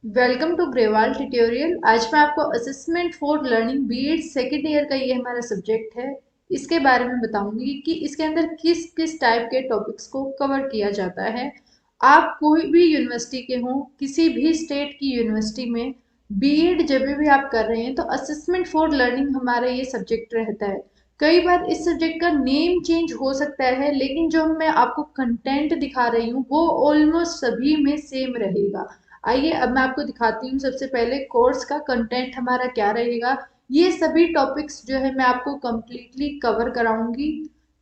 Welcome to Grewal tutorial. आज मैं आपको assessment for learning BEd second year का ये हमारा सब्जेक्ट है, इसके बारे में बताऊंगी कि इसके अंदर किस किस टाइप के टॉपिक्स को कवर किया जाता है। आप कोई भी यूनिवर्सिटी के हों, किसी भी स्टेट की यूनिवर्सिटी में बीएड जब भी आप कर रहे हैं तो असेसमेंट फॉर लर्निंग हमारा ये सब्जेक्ट रहता है। कई बार इस सब्जेक्ट का नेम चेंज हो सकता है, लेकिन जो मैं आपको कंटेंट दिखा रही हूँ वो ऑलमोस्ट सभी में सेम रहेगा। आइए अब मैं आपको दिखाती हूँ। सबसे पहले कोर्स का कंटेंट हमारा क्या रहेगा। ये सभी टॉपिक्स जो है मैं आपको कंप्लीटली कवर कराऊंगी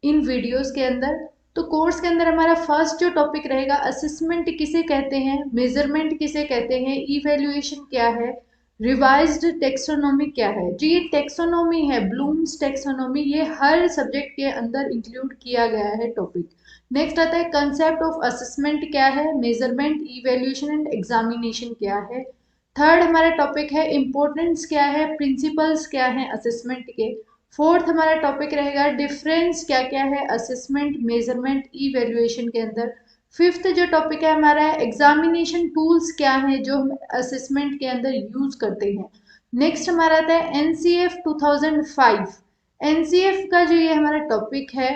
इन वीडियोस के अंदर। तो कोर्स के अंदर हमारा फर्स्ट जो टॉपिक रहेगा, असेसमेंट किसे कहते हैं, मेजरमेंट किसे कहते हैं, इवैल्यूएशन क्या है, रिवाइज्ड टेक्सोनोमी क्या है। जो ये टेक्सोनोमी है, ब्लूम्स टेक्सोनोमी, ये हर सब्जेक्ट के अंदर इंक्लूड किया गया है टॉपिक। नेक्स्ट आता है कंसेप्ट ऑफ असेसमेंट क्या है, मेजरमेंट, इवैल्यूएशन एंड एग्जामिनेशन क्या है। थर्ड हमारा टॉपिक है इम्पोर्टेंस क्या है, प्रिंसिपल्स क्या है असेसमेंट के। फोर्थ हमारा टॉपिक रहेगा डिफरेंस क्या क्या है असेसमेंट, मेजरमेंट, इवैल्यूएशन के अंदर। फिफ्थ जो टॉपिक है हमारा एग्जामिनेशन टूल्स क्या है जो हम असेसमेंट के अंदर यूज करते हैं। नेक्स्ट हमारा आता है एनसीएफ 2005। एनसीएफ का जो ये हमारा टॉपिक है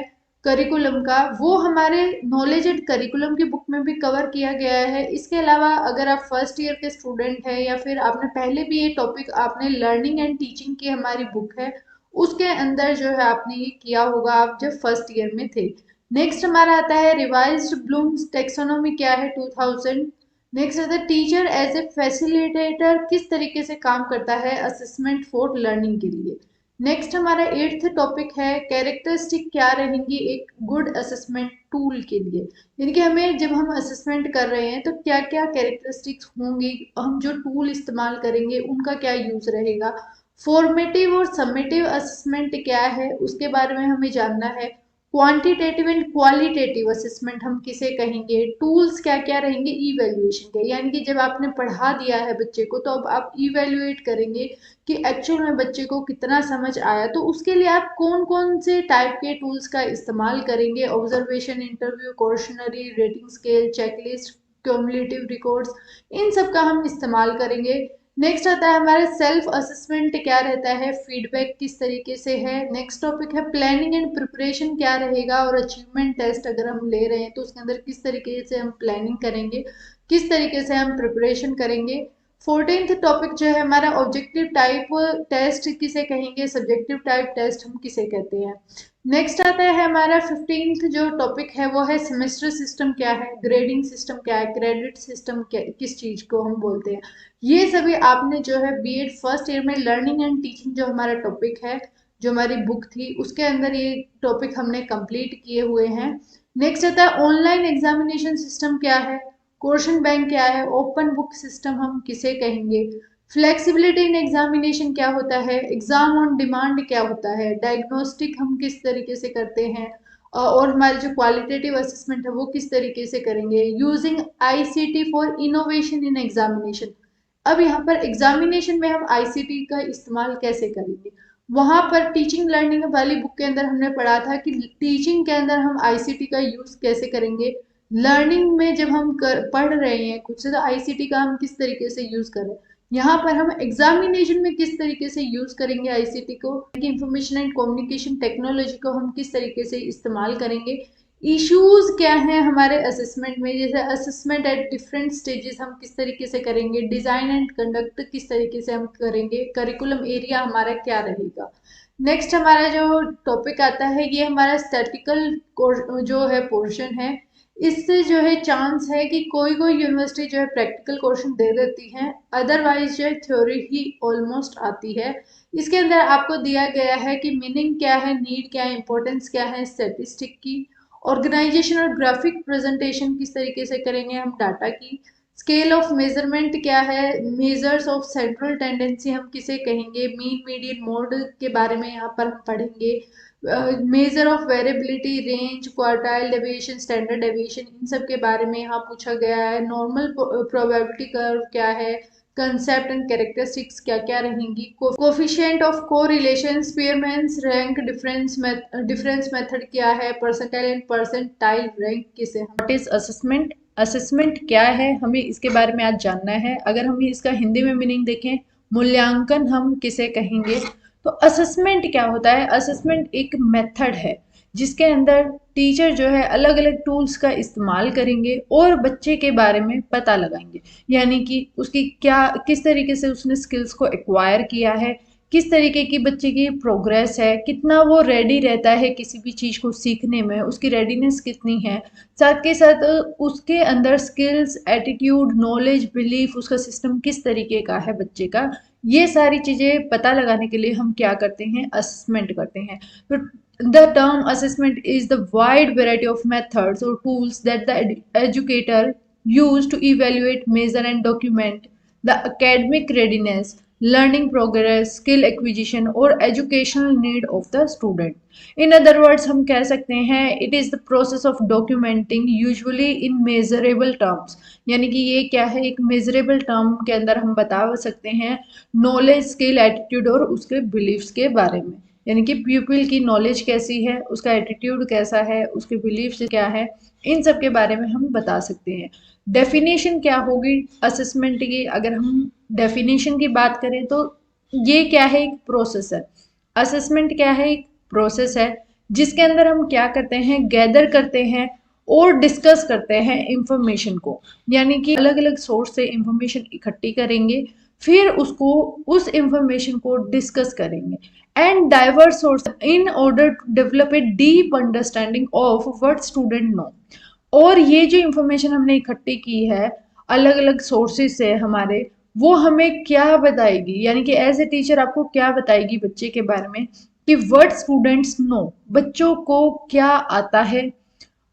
करिकुलम का, वो हमारे नॉलेज एंड करिकुलम की बुक में भी कवर किया गया है। इसके अलावा अगर आप फर्स्ट ईयर के स्टूडेंट हैं या फिर आपने पहले भी ये टॉपिक आपने लर्निंग एंड टीचिंग की हमारी बुक है उसके अंदर जो है आपने ये किया होगा आप जब फर्स्ट ईयर में थे। नेक्स्ट हमारा आता है रिवाइज्ड ब्लूम्स टेक्सोनोमी क्या है 2000। नेक्स्ट आता है टीचर एज ए फैसिलिटेटर किस तरीके से काम करता है असेसमेंट फॉर लर्निंग के लिए। नेक्स्ट हमारा एट्थ टॉपिक है कैरेक्टरिस्टिक क्या रहेंगी एक गुड असेसमेंट टूल के लिए। यानी कि हमें जब हम असेसमेंट कर रहे हैं तो क्या क्या कैरेक्टरिस्टिक्स होंगी, हम जो टूल इस्तेमाल करेंगे उनका क्या यूज रहेगा। फॉर्मेटिव और समेटिव असेसमेंट क्या है उसके बारे में हमें जानना है। क्वांटिटेटिव एंड क्वालिटेटिव असेसमेंट हम किसे कहेंगे, टूल्स क्या क्या रहेंगे इवैल्यूएशन के। यानी कि जब आपने पढ़ा दिया है बच्चे को तो अब आप इवैल्यूएट करेंगे कि एक्चुअल में बच्चे को कितना समझ आया, तो उसके लिए आप कौन कौन से टाइप के टूल्स का इस्तेमाल करेंगे। Observation, interview, questionnaire, rating scale, checklist, cumulative records, इन सब का हम इस्तेमाल करेंगे। नेक्स्ट आता है हमारा सेल्फ असेसमेंट क्या रहता है, फीडबैक किस तरीके से है। नेक्स्ट टॉपिक है प्लानिंग एंड प्रिपरेशन क्या रहेगा, और अचीवमेंट टेस्ट अगर हम ले रहे हैं तो उसके अंदर किस तरीके से हम प्लानिंग करेंगे, किस तरीके से हम प्रिपरेशन करेंगे। 14th टॉपिक जो है हमारा ऑब्जेक्टिव टाइप टेस्ट किसे कहेंगे, सब्जेक्टिव टाइप टेस्ट हम किसे कहते हैं। नेक्स्ट आता है हमारा 15th जो टॉपिक है वो है सेमेस्टर सिस्टम क्या है, ग्रेडिंग सिस्टम क्या है, क्रेडिट सिस्टम क्या, किस चीज को हम बोलते हैं। ये सभी आपने जो है बीएड फर्स्ट ईयर में लर्निंग एंड टीचिंग जो हमारा टॉपिक है, जो हमारी बुक थी उसके अंदर ये टॉपिक हमने कंप्लीट किए हुए हैं। नेक्स्ट आता है ऑनलाइन एग्जामिनेशन सिस्टम क्या है, क्वेश्चन बैंक क्या है, ओपन बुक सिस्टम हम किसे कहेंगे, फ्लेक्सिबिलिटी इन एग्जामिनेशन क्या होता है, एग्जाम ऑन डिमांड क्या होता है, डायग्नोस्टिक हम किस तरीके से करते हैं, और हमारे जो क्वालिटेटिव असेसमेंट है वो किस तरीके से करेंगे, using ICT for innovation in examination. अब यहाँ पर एग्जामिनेशन में हम आईसीटी का इस्तेमाल कैसे करेंगे, वहां पर टीचिंग लर्निंग वाली बुक के अंदर हमने पढ़ा था कि टीचिंग के अंदर हम आईसीटी का यूज कैसे करेंगे। लर्निंग में जब हम पढ़ रहे हैं कुछ तो आईसीटी का हम किस तरीके से यूज कर रहे हैं, यहाँ पर हम एग्जामिनेशन में किस तरीके से यूज करेंगे आईसीटी को, इंफॉर्मेशन एंड कम्युनिकेशन टेक्नोलॉजी को हम किस तरीके से इस्तेमाल करेंगे। इश्यूज क्या हैं हमारे असेसमेंट में, जैसे असेसमेंट एट डिफरेंट स्टेजेस हम किस तरीके से करेंगे, डिजाइन एंड कंडक्ट किस तरीके से हम करेंगे, करिकुलम एरिया हमारा क्या रहेगा। नेक्स्ट हमारा जो टॉपिक आता है ये हमारा स्टैटिकल जो है पोर्शन है। इससे जो है चांस है कि कोई कोई यूनिवर्सिटी जो है प्रैक्टिकल क्वेश्चन दे देती है, अदरवाइज जो है थ्योरी ही ऑलमोस्ट आती है। इसके अंदर आपको दिया गया है कि मीनिंग क्या है, नीड क्या है, इंपॉर्टेंस क्या है स्टैटिस्टिक की, ऑर्गेनाइजेशन और ग्राफिक प्रेजेंटेशन किस तरीके से करेंगे हम डाटा की, स्केल ऑफ मेजरमेंट क्या है, मेजर्स ऑफ सेंट्रल टेंडेंसी हम किसे कहेंगे, मीन मीडियन मोड के बारे में यहाँ पर हम पढ़ेंगे, measure of variability, range, quartile deviation, standard deviation, इन सब के बारे में यहाँ पूछा गया है। नॉर्मल प्रोबेबिलिटी कर्व क्या है, कंसेप्ट एंड कैरेक्टरिस्टिक्स क्या क्या रहेंगी, coefficient of correlation, स्पीयरमैन्स rank difference method क्या है, परसेंटाइल एंड परसेंटाइल रैंक किसे, व्हाट इज असेसमेंट, असेसमेंट क्या है, हमें इसके बारे में आज जानना है। अगर हम इसका हिंदी में मीनिंग देखें, मूल्यांकन हम किसे कहेंगे। तो असेसमेंट क्या होता है? असेसमेंट एक मेथड है जिसके अंदर टीचर जो है अलग अलग टूल्स का इस्तेमाल करेंगे और बच्चे के बारे में पता लगाएंगे, यानी कि उसकी क्या किस तरीके से उसने स्किल्स को एक्वायर किया है, किस तरीके की बच्चे की प्रोग्रेस है, कितना वो रेडी रहता है किसी भी चीज़ को सीखने में, उसकी रेडीनेस कितनी है, साथ के साथ उसके अंदर स्किल्स, एटीट्यूड, नॉलेज, बिलीफ, उसका सिस्टम किस तरीके का है बच्चे का। ये सारी चीज़ें पता लगाने के लिए हम क्या करते हैं? असेसमेंट करते हैं। तो the term assessment is the wide variety of methods और tools that the educator use to evaluate, measure and document the academic readiness, learning progress, skill acquisition और educational need of the student. In other words हम कह सकते हैं it is the process of documenting usually in measurable terms, यानी कि ये क्या है? एक measurable term के अंदर हम बता सकते हैं knowledge, skill, attitude और उसके beliefs के बारे में, यानी कि प्यूपिल की नॉलेज कैसी है, उसका एटीट्यूड कैसा है, उसके बिलीफ्स क्या है, इन सब के बारे में हम बता सकते हैं। डेफिनेशन क्या होगी असेसमेंट की? अगर हम डेफिनेशन की बात करें तो ये क्या है? एक प्रोसेस है। असेसमेंट क्या है? एक प्रोसेस है जिसके अंदर हम क्या करते हैं? गैदर करते हैं और डिस्कस करते हैं इंफॉर्मेशन को, यानी कि अलग अलग सोर्स से इंफॉर्मेशन इकट्ठी करेंगे, फिर उसको उस इंफॉर्मेशन को डिस्कस करेंगे and diverse source in order to develop a deep understanding of what student know. और ये जो इंफॉर्मेशन हमने इकट्ठी की है अलग अलग सोर्सेज से हमारे, वो हमें क्या बताएगी, यानी कि एज ए टीचर आपको क्या बताएगी बच्चे के बारे में कि व्हाट स्टूडेंट्स नो, बच्चों को क्या आता है,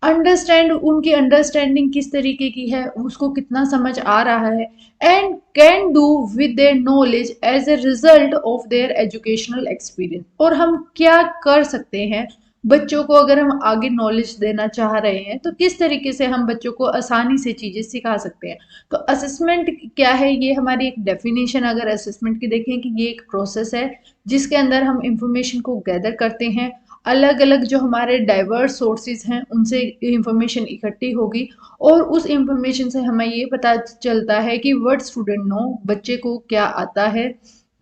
अंडरस्टैंड, उनकी अंडरस्टैंडिंग किस तरीके की है, उसको कितना समझ आ रहा है, and can do with their knowledge as a result of their educational experience. और हम क्या कर सकते हैं बच्चों को, अगर हम आगे नॉलेज देना चाह रहे हैं तो किस तरीके से हम बच्चों को आसानी से चीज़ें सिखा सकते हैं। तो असेसमेंट क्या है? ये हमारी एक डेफिनेशन अगर असेसमेंट की देखें कि ये एक प्रोसेस है जिसके अंदर हम इंफॉर्मेशन को गैदर करते हैं, अलग अलग जो हमारे डाइवर्स सोर्सेज हैं उनसे इंफॉर्मेशन इकट्ठी होगी और उस इंफॉर्मेशन से हमें ये पता चलता है कि व्हाट स्टूडेंट नो, बच्चे को क्या आता है,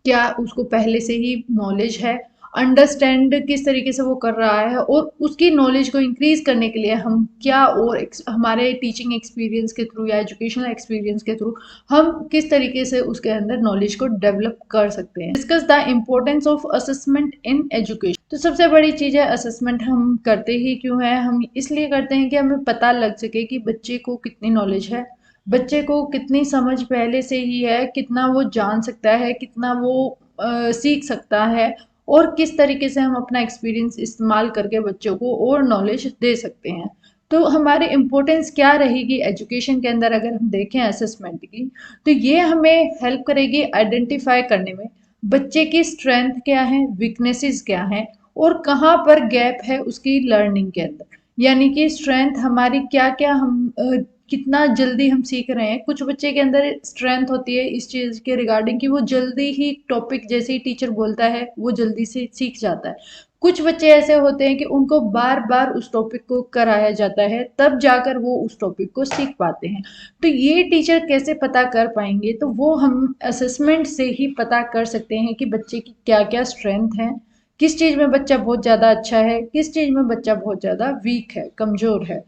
क्या उसको पहले से ही नॉलेज है, अंडरस्टैंड किस तरीके से वो कर रहा है, और उसकी नॉलेज को इंक्रीज करने के लिए हम क्या और हमारे टीचिंग एक्सपीरियंस के थ्रू या एजुकेशनल एक्सपीरियंस के थ्रू हम किस तरीके से उसके अंदर नॉलेज को डेवलप कर सकते हैं। Discuss the importance of assessment in education. तो सबसे बड़ी चीज़ है असेसमेंट हम करते ही क्यों है? हम इसलिए करते हैं कि हमें पता लग सके कि बच्चे को कितनी नॉलेज है, बच्चे को कितनी समझ पहले से ही है, कितना वो जान सकता है, कितना वो सीख सकता है, और किस तरीके से हम अपना एक्सपीरियंस इस्तेमाल करके बच्चों को और नॉलेज दे सकते हैं। तो हमारी इम्पोर्टेंस क्या रहेगी एजुकेशन के अंदर अगर हम देखें असेसमेंट की, तो ये हमें हेल्प करेगी आइडेंटिफाई करने में बच्चे की स्ट्रेंथ क्या है, वीकनेसेस क्या हैं, और कहाँ पर गैप है उसकी लर्निंग के अंदर। यानी कि स्ट्रेंथ हमारी क्या क्या, हम कितना जल्दी हम सीख रहे हैं। कुछ बच्चे के अंदर स्ट्रेंथ होती है इस चीज़ के रिगार्डिंग कि वो जल्दी ही टॉपिक जैसे ही टीचर बोलता है वो जल्दी से सीख जाता है। कुछ बच्चे ऐसे होते हैं कि उनको बार बार उस टॉपिक को कराया जाता है तब जाकर वो उस टॉपिक को सीख पाते हैं। तो ये टीचर कैसे पता कर पाएंगे? तो वो हम असेसमेंट से ही पता कर सकते हैं कि बच्चे की क्या क्या स्ट्रेंथ है, किस चीज़ में बच्चा बहुत ज़्यादा अच्छा है, किस चीज़ में बच्चा बहुत ज़्यादा वीक है, कमज़ोर है।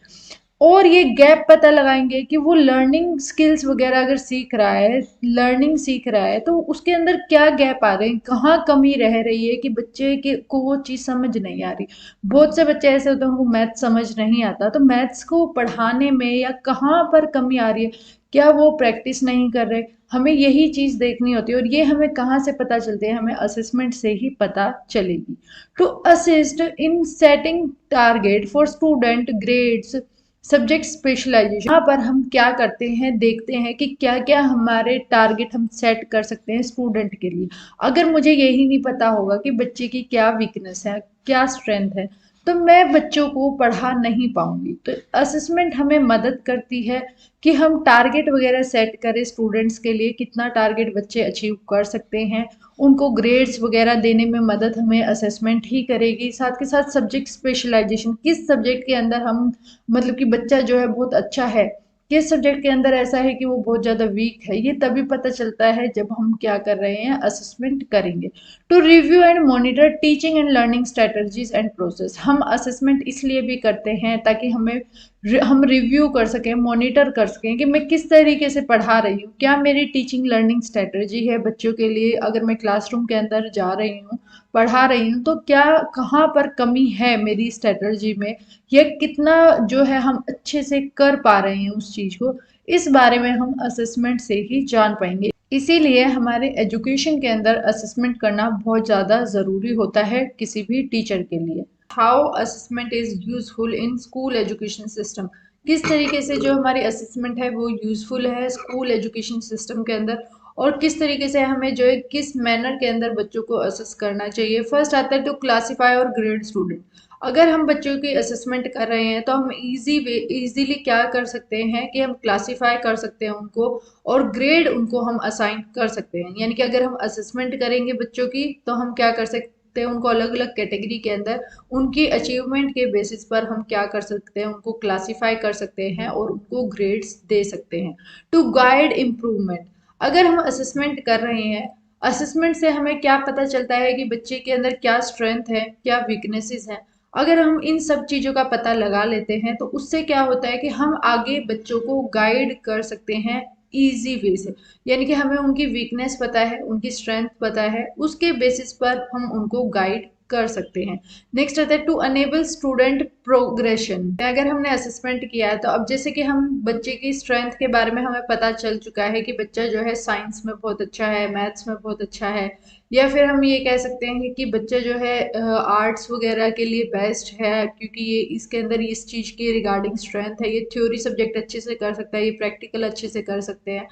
और ये गैप पता लगाएंगे कि वो लर्निंग स्किल्स वगैरह अगर सीख रहा है, लर्निंग सीख रहा है, तो उसके अंदर क्या गैप आ रहे हैं, कहाँ कमी रह रही है कि बच्चे के को वो चीज़ समझ नहीं आ रही। बहुत से बच्चे ऐसे होते हैं उनको मैथ समझ नहीं आता, तो मैथ्स को पढ़ाने में या कहाँ पर कमी आ रही है, क्या वो प्रैक्टिस नहीं कर रहे, हमें यही चीज़ देखनी होती है। और ये हमें कहाँ से पता चलती है? हमें असेसमेंट से ही पता चलेगी। To assist in setting target for student grades subject specialisation, यहाँ पर हम क्या करते हैं, देखते हैं कि क्या क्या हमारे टारगेट हम सेट कर सकते हैं स्टूडेंट के लिए। अगर मुझे यही नहीं पता होगा कि बच्चे की क्या वीकनेस है, क्या स्ट्रेंथ है, तो मैं बच्चों को पढ़ा नहीं पाऊंगी। तो असेसमेंट हमें मदद करती है कि हम टारगेट वगैरह सेट करें स्टूडेंट्स के लिए, कितना टारगेट बच्चे अचीव कर सकते हैं, उनको ग्रेड्स वगैरह देने में मदद हमें असेसमेंट ही करेगी। साथ के साथ सब्जेक्ट स्पेशलाइजेशन, किस सब्जेक्ट के अंदर हम, मतलब कि बच्चा जो है बहुत अच्छा है, किस सब्जेक्ट के अंदर ऐसा है कि वो बहुत ज़्यादा वीक है, ये तभी पता चलता है जब हम क्या कर रहे हैं, असेसमेंट करेंगे। To review and monitor teaching and learning strategies and process, हम असेसमेंट इसलिए भी करते हैं ताकि हम रिव्यू कर सकें, मॉनिटर कर सकें कि मैं किस तरीके से पढ़ा रही हूँ, क्या मेरी टीचिंग लर्निंग स्ट्रेटजी है बच्चों के लिए, अगर मैं क्लासरूम के अंदर जा रही हूँ, पढ़ा रही हूँ, तो क्या कहाँ पर कमी है मेरी स्ट्रेटजी में, या कितना जो है हम अच्छे से कर पा रहे हैं उस चीज को, इस बारे में हम असेसमेंट से ही जान पाएंगे। इसीलिए हमारे एजुकेशन के अंदर असेसमेंट करना बहुत ज़्यादा ज़रूरी होता है किसी भी टीचर के लिए। How assessment is useful in school education system, किस तरीके से जो हमारी असेसमेंट है वो यूजफुल है स्कूल एजुकेशन सिस्टम के अंदर, और किस तरीके से हमें जो है किस मैनर के अंदर बच्चों को असेस करना चाहिए। फर्स्ट आता है टू क्लासीफाई और ग्रेड स्टूडेंट। अगर हम बच्चों की असेसमेंट कर रहे हैं तो हम इजीली क्या कर सकते हैं कि हम क्लासीफाई कर सकते हैं उनको, और ग्रेड उनको हम असाइन कर सकते हैं। यानी कि अगर हम असेसमेंट करेंगे बच्चों की तो हम क्या कर सकते हैं, उनको अलग अलग कैटेगरी के अंदर उनकी अचीवमेंट के बेसिस पर हम क्या कर सकते हैं, उनको क्लासीफाई कर सकते हैं और उनको ग्रेड्स दे सकते हैं। टू गाइड इम्प्रूवमेंट, अगर हम असेसमेंट कर रहे हैं, असेसमेंट से हमें क्या पता चलता है कि बच्चे के अंदर क्या स्ट्रेंथ है, क्या वीकनेसेस हैं। अगर हम इन सब चीज़ों का पता लगा लेते हैं तो उससे क्या होता है कि हम आगे बच्चों को गाइड कर सकते हैं इजी वे से। यानी कि हमें उनकी वीकनेस पता है, उनकी स्ट्रेंथ पता है, उसके बेसिस पर हम उनको गाइड कर सकते हैं। नेक्स्ट आता है टू अनेबल स्टूडेंट प्रोग्रेशन। अगर हमने असेसमेंट किया है तो अब जैसे कि हम बच्चे की स्ट्रेंथ के बारे में हमें पता चल चुका है कि बच्चा जो है साइंस में बहुत अच्छा है, मैथ्स में बहुत अच्छा है, या फिर हम ये कह सकते हैं कि बच्चा जो है आर्ट्स वगैरह के लिए बेस्ट है क्योंकि ये इसके अंदर इस चीज़ की रिगार्डिंग स्ट्रेंथ है, ये थ्योरी सब्जेक्ट अच्छे से कर सकता है, ये प्रैक्टिकल अच्छे से कर सकते हैं।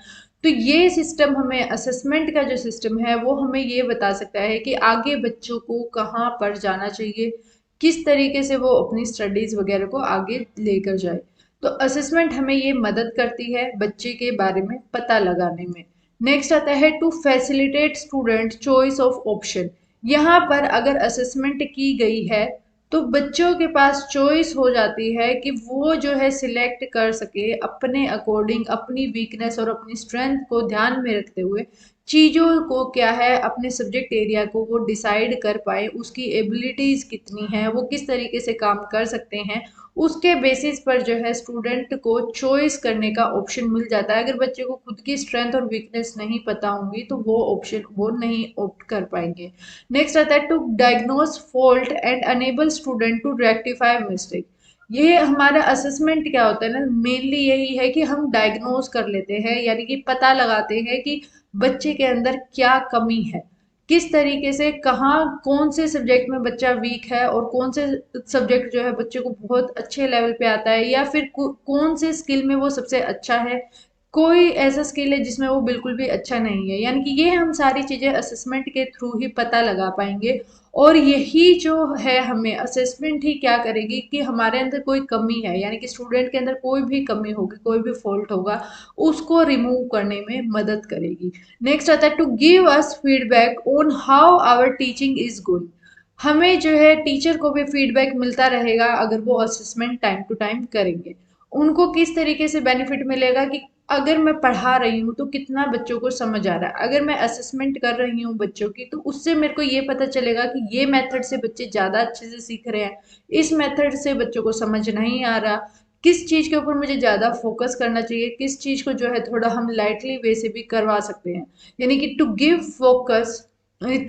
तो ये सिस्टम हमें, असेसमेंट का जो सिस्टम है वो हमें ये बता सकता है कि आगे बच्चों को कहाँ पर जाना चाहिए, किस तरीके से वो अपनी स्टडीज वगैरह को आगे लेकर जाए। तो असेसमेंट हमें ये मदद करती है बच्चे के बारे में पता लगाने में। नेक्स्ट आता है to facilitate student choice of option. यहाँ पर अगर असेसमेंट की गई है तो बच्चों के पास चॉइस हो जाती है कि वो जो है सिलेक्ट कर सके अपने अकॉर्डिंग, अपनी वीकनेस और अपनी स्ट्रेंथ को ध्यान में रखते हुए चीज़ों को क्या है, अपने सब्जेक्ट एरिया को वो डिसाइड कर पाए, उसकी एबिलिटीज़ कितनी हैं, वो किस तरीके से काम कर सकते हैं, उसके बेसिस पर जो है स्टूडेंट को चॉइस करने का ऑप्शन मिल जाता है। अगर बच्चे को खुद की स्ट्रेंथ और वीकनेस नहीं पता होंगी तो वो ऑप्शन वो नहीं ऑप्ट कर पाएंगे। नेक्स्ट आता है to diagnose fault and enable student to rectify mistake. ये हमारा असेसमेंट क्या होता है ना, मेनली यही है कि हम डायग्नोज कर लेते हैं, यानी कि पता लगाते हैं कि बच्चे के अंदर क्या कमी है, किस तरीके से कहाँ कौन से सब्जेक्ट में बच्चा वीक है और कौन से सब्जेक्ट जो है बच्चे को बहुत अच्छे लेवल पे आता है, या फिर कौन से स्किल में वो सबसे अच्छा है, कोई ऐसा स्किल है जिसमें वो बिल्कुल भी अच्छा नहीं है। यानी कि ये हम सारी चीज़ें असेसमेंट के थ्रू ही पता लगा पाएंगे। और यही जो है, हमें असेसमेंट ही क्या करेगी कि हमारे अंदर कोई कमी है, यानी कि स्टूडेंट के अंदर कोई भी कमी होगी, कोई भी फॉल्ट होगा, उसको रिमूव करने में मदद करेगी। नेक्स्ट आता है to give us feedback on how our teaching is going. हमें जो है टीचर को भी फीडबैक मिलता रहेगा अगर वो असेसमेंट टाइम टू टाइम करेंगे। उनको किस तरीके से बेनिफिट मिलेगा कि अगर मैं पढ़ा रही हूँ तो कितना बच्चों को समझ आ रहा है, अगर मैं असेसमेंट कर रही हूँ बच्चों की तो उससे मेरे को ये पता चलेगा कि ये मेथड से बच्चे ज़्यादा अच्छे से सीख रहे हैं, इस मेथड से बच्चों को समझ नहीं आ रहा, किस चीज़ के ऊपर मुझे ज़्यादा फोकस करना चाहिए, किस चीज़ को जो है थोड़ा हम लाइटली वे से भी करवा सकते हैं। यानी कि to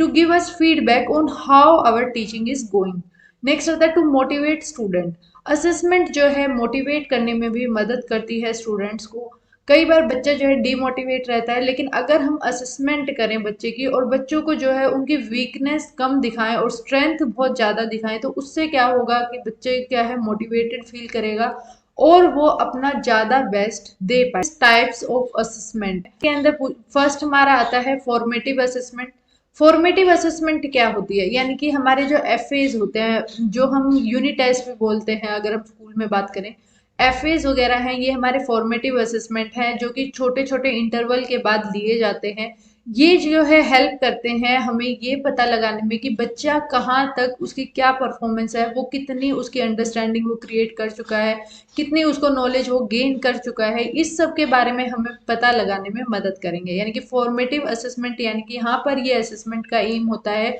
give us feedback on how our teaching is going. Next होता है टू मोटिवेट स्टूडेंट। असेसमेंट जो है मोटिवेट करने में भी मदद करती है स्टूडेंट्स को। कई बार बच्चा जो है डीमोटिवेट रहता है, लेकिन अगर हम असेसमेंट करें बच्चे की और बच्चों को जो है उनकी वीकनेस कम दिखाएं और स्ट्रेंथ बहुत ज़्यादा दिखाएं, तो उससे क्या होगा कि बच्चे क्या है मोटिवेटेड फील करेगा और वो अपना ज़्यादा बेस्ट दे पाए। टाइप्स ऑफ असेसमेंट के अंदर फर्स्ट हमारा आता है फॉर्मेटिव असेसमेंट। फॉर्मेटिव असेसमेंट क्या होती है, यानी कि हमारे जो एफ होते हैं, जो हम यूनिट टेस्ट भी बोलते हैं अगर हम स्कूल में बात करें, एफएज वगैरह हैं, ये हमारे फॉर्मेटिव असेसमेंट हैं जो कि छोटे छोटे इंटरवल के बाद लिए जाते हैं। ये जो है हेल्प करते हैं हमें ये पता लगाने में कि बच्चा कहाँ तक, उसकी क्या परफॉर्मेंस है, वो कितनी उसकी अंडरस्टैंडिंग वो क्रिएट कर चुका है, कितनी उसको नॉलेज वो गेन कर चुका है। इस सब के बारे में हमें पता लगाने में मदद करेंगे। यानी कि फॉर्मेटिव असेसमेंट, यानी कि यहाँ पर ये असेसमेंट का एम होता है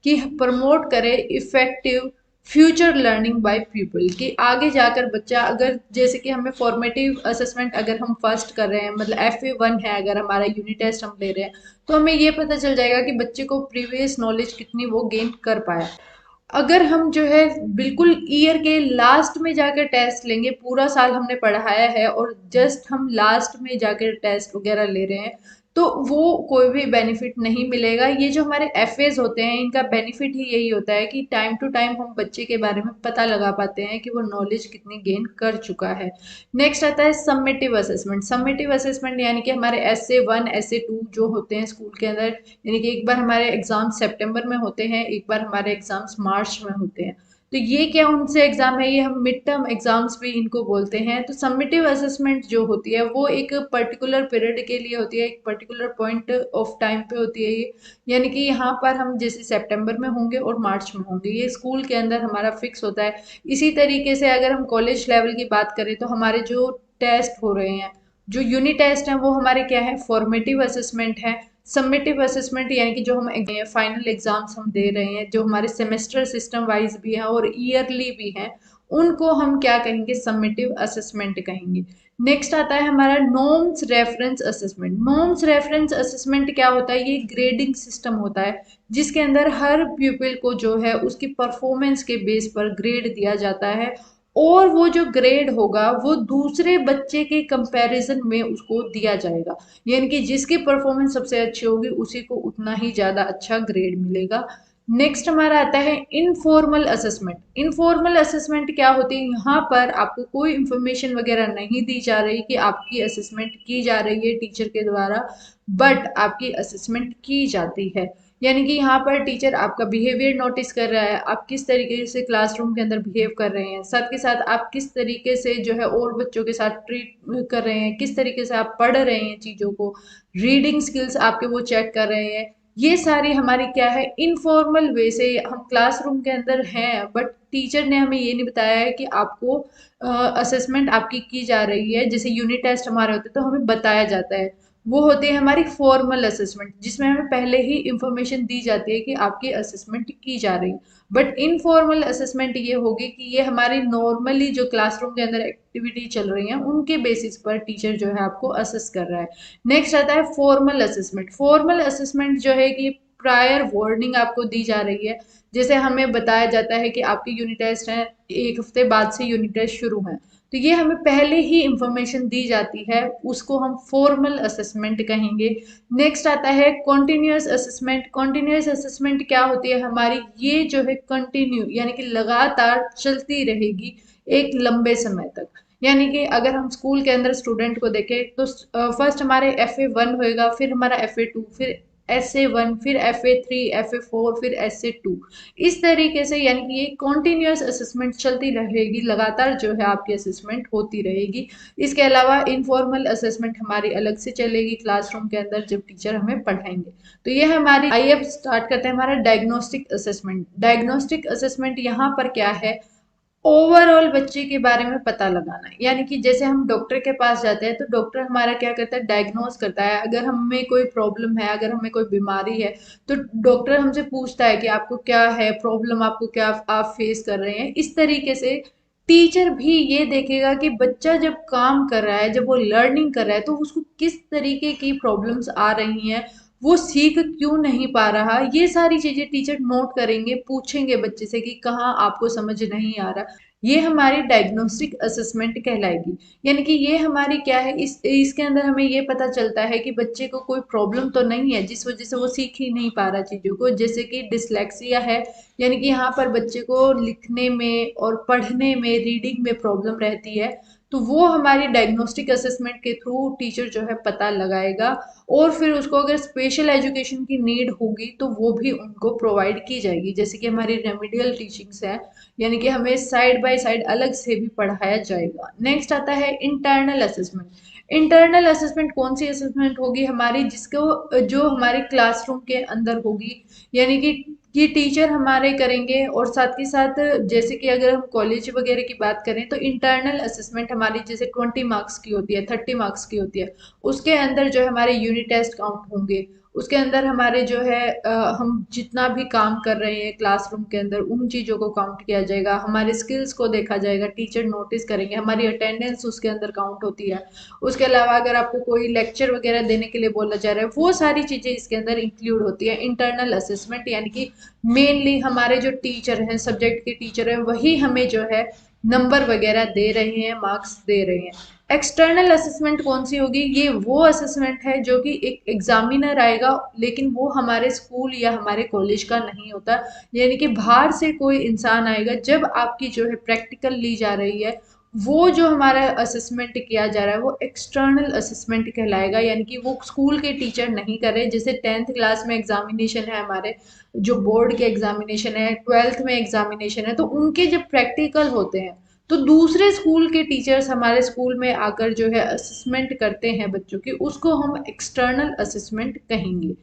कि प्रमोट करे effective future learning by people, कि आगे जाकर बच्चा, अगर जैसे कि हमें फॉर्मेटिव असेसमेंट अगर हम फर्स्ट कर रहे हैं, मतलब FA1 है, अगर हमारा यूनिट टेस्ट हम ले रहे हैं, तो हमें ये पता चल जाएगा कि बच्चे को प्रीवियस नॉलेज कितनी वो गेन कर पाया। अगर हम जो है बिल्कुल ईयर के लास्ट में जाकर टेस्ट लेंगे, पूरा साल हमने पढ़ाया है और जस्ट हम लास्ट में जाकर टेस्ट वगैरह ले रहे हैं, तो वो कोई भी बेनिफिट नहीं मिलेगा। ये जो हमारे एफएज होते हैं, इनका बेनिफिट ही यही होता है कि टाइम टू टाइम हम बच्चे के बारे में पता लगा पाते हैं कि वो नॉलेज कितनी गेन कर चुका है। नेक्स्ट आता है समेटिव असेसमेंट। समेटिव असेसमेंट यानी कि हमारे SA1 SA2 जो होते हैं स्कूल के अंदर, यानी कि एक बार हमारे एग्जाम सितंबर में होते हैं, एक बार हमारे एग्जाम्स मार्च में होते हैं। तो ये क्या उनसे एग्जाम है, ये हम मिड टर्म एग्जाम्स भी इनको बोलते हैं। तो समेटिव असेसमेंट जो होती है वो एक पर्टिकुलर पीरियड के लिए होती है, एक पर्टिकुलर पॉइंट ऑफ टाइम पे होती है ये। यानी कि यहाँ पर हम जैसे सितंबर में होंगे और मार्च में होंगे, ये स्कूल के अंदर हमारा फिक्स होता है। इसी तरीके से अगर हम कॉलेज लेवल की बात करें तो हमारे जो टेस्ट हो रहे हैं, जो यूनिट टेस्ट हैं, वो हमारे क्या है, फॉर्मेटिव असेसमेंट है। समेटिव असेसमेंट यानी कि जो हम फाइनल एग्जाम्स हम दे रहे हैं, जो हमारे सेमेस्टर सिस्टम वाइज भी हैं और ईयरली भी हैं, उनको हम क्या कहेंगे, समेटिव असेसमेंट कहेंगे। नेक्स्ट आता है हमारा norms reference assessment. Norms reference assessment क्या होता है, ये ग्रेडिंग सिस्टम होता है जिसके अंदर हर प्यूपिल को जो है उसकी परफॉर्मेंस के बेस पर ग्रेड दिया जाता है, और वो जो ग्रेड होगा वो दूसरे बच्चे के कंपैरिजन में उसको दिया जाएगा। यानी कि जिसकी परफॉर्मेंस सबसे अच्छी होगी उसी को उतना ही ज्यादा अच्छा ग्रेड मिलेगा। नेक्स्ट हमारा आता है इनफॉर्मल असेसमेंट। इनफॉर्मल असेसमेंट क्या होती है, यहाँ पर आपको कोई इंफॉर्मेशन वगैरह नहीं दी जा रही कि आपकी असेसमेंट की जा रही है टीचर के द्वारा, बट आपकी असेसमेंट की जाती है। यानी कि यहाँ पर टीचर आपका बिहेवियर नोटिस कर रहा है, आप किस तरीके से क्लासरूम के अंदर बिहेव कर रहे हैं, साथ के साथ आप किस तरीके से जो है और बच्चों के साथ ट्रीट कर रहे हैं, किस तरीके से आप पढ़ रहे हैं चीज़ों को, रीडिंग स्किल्स आपके वो चेक कर रहे हैं। ये सारी हमारी क्या है, इनफॉर्मल वे से हम क्लासरूम के अंदर हैं, बट टीचर ने हमें ये नहीं बताया है कि आपको असेसमेंट आपकी की जा रही है। जैसे यूनिट टेस्ट हमारे होते हैं तो हमें बताया जाता है, वो होती है हमारी फॉर्मल असेसमेंट, जिसमें हमें पहले ही इंफॉर्मेशन दी जाती है कि आपकी असेसमेंट की जा रही है। बट इनफॉर्मल असेसमेंट ये होगी कि ये हमारी नॉर्मली जो क्लासरूम के अंदर एक्टिविटी चल रही है उनके बेसिस पर टीचर जो है आपको असेस कर रहा है। नेक्स्ट आता है फॉर्मल असेसमेंट। फॉर्मल असेसमेंट जो है कि प्रायर वार्निंग आपको दी जा रही है। जैसे हमें बताया जाता है कि आपके यूनिट टेस्ट हैं, एक हफ्ते बाद से यूनिट टेस्ट शुरू हैं, तो ये हमें पहले ही इंफॉर्मेशन दी जाती है, उसको हम फॉर्मल असेसमेंट कहेंगे। नेक्स्ट आता है कॉन्टिन्यूस असेसमेंट। कॉन्टिन्यूस असेसमेंट क्या होती है हमारी, ये जो है कंटिन्यू यानी कि लगातार चलती रहेगी एक लंबे समय तक। यानी कि अगर हम स्कूल के अंदर स्टूडेंट को देखें तो फर्स्ट हमारे FA1 होएगा, फिर हमारा FA2, फिर SA1, फिर FA3, FA4, फिर SA2। इस तरीके से यानी कि ये कॉन्टिन्यूस असेसमेंट चलती रहेगी, लगातार जो है आपकी असेसमेंट होती रहेगी। इसके अलावा इनफॉर्मल असेसमेंट हमारी अलग से चलेगी क्लासरूम के अंदर जब टीचर हमें पढ़ाएंगे। तो ये हमारी, आइए अब स्टार्ट करते हैं हमारा डायग्नोस्टिक असेसमेंट। डायग्नोस्टिक असेसमेंट यहाँ पर क्या है, ओवरऑल बच्चे के बारे में पता लगाना। यानी कि जैसे हम डॉक्टर के पास जाते हैं तो डॉक्टर हमारा क्या करता है, डायग्नोज करता है। अगर हमें कोई प्रॉब्लम है, अगर हमें कोई बीमारी है, तो डॉक्टर हमसे पूछता है कि आपको क्या है प्रॉब्लम, आपको क्या आप फेस कर रहे हैं। इस तरीके से टीचर भी ये देखेगा कि बच्चा जब काम कर रहा है, जब वो लर्निंग कर रहा है, तो उसको किस तरीके की प्रॉब्लम्स आ रही हैं, वो सीख क्यों नहीं पा रहा। ये सारी चीजें टीचर नोट करेंगे, पूछेंगे बच्चे से कि कहाँ आपको समझ नहीं आ रहा। ये हमारी डायग्नोस्टिक असेसमेंट कहलाएगी। यानी कि ये हमारी क्या है, इसके अंदर हमें ये पता चलता है कि बच्चे को कोई प्रॉब्लम तो नहीं है जिस वजह से वो सीख ही नहीं पा रहा चीज़ों को। जैसे कि डिसलेक्सिया है, यानी कि यहाँ पर बच्चे को लिखने में और पढ़ने में, रीडिंग में प्रॉब्लम रहती है। तो वो हमारी डायग्नोस्टिक असेसमेंट के थ्रू टीचर जो है पता लगाएगा, और फिर उसको अगर स्पेशल एजुकेशन की नीड होगी तो वो भी उनको प्रोवाइड की जाएगी, जैसे कि हमारी रेमेडियल टीचिंग्स है, यानी कि हमें साइड बाय साइड अलग से भी पढ़ाया जाएगा। नेक्स्ट आता है इंटरनल असेसमेंट। इंटरनल असेसमेंट कौन सी असेसमेंट होगी हमारी, जिसको जो हमारे क्लासरूम के अंदर होगी, यानी कि ये टीचर हमारे करेंगे। और साथ ही साथ जैसे कि अगर हम कॉलेज वगैरह की बात करें तो इंटरनल असेसमेंट हमारी जैसे 20 मार्क्स की होती है, 30 मार्क्स की होती है, उसके अंदर जो है हमारे यूनिट टेस्ट काउंट होंगे, उसके अंदर हमारे जो है हम जितना भी काम कर रहे हैं क्लासरूम के अंदर उन चीज़ों को काउंट किया जाएगा, हमारे स्किल्स को देखा जाएगा, टीचर नोटिस करेंगे, हमारी अटेंडेंस उसके अंदर काउंट होती है। उसके अलावा अगर आपको कोई लेक्चर वगैरह देने के लिए बोला जा रहा है, वो सारी चीज़ें इसके अंदर इंक्लूड होती है इंटरनल असेसमेंट, यानी कि मेनली हमारे जो टीचर हैं, सब्जेक्ट के टीचर हैं, वही हमें जो है नंबर वगैरह दे रहे हैं, मार्क्स दे रहे हैं। एक्सटर्नल असेसमेंट कौन सी होगी, ये वो असेसमेंट है जो कि एक एग्जामिनर आएगा, लेकिन वो हमारे स्कूल या हमारे कॉलेज का नहीं होता, यानी कि बाहर से कोई इंसान आएगा। जब आपकी जो है प्रैक्टिकल ली जा रही है, वो जो हमारा असेसमेंट किया जा रहा है वो एक्सटर्नल असेसमेंट कहलाएगा, यानी कि वो स्कूल के टीचर नहीं कर रहे। जैसे 10th क्लास में एग्जामिनेशन है, हमारे जो बोर्ड के एग्जामिनेशन है, 12th में एग्जामिनेशन है, तो उनके जब प्रैक्टिकल होते हैं तो दूसरे स्कूल के टीचर्स हमारे स्कूल में आकर जो है असेसमेंट करते हैं बच्चों की, उसको हम एक्सटर्नल असेसमेंट कहेंगे।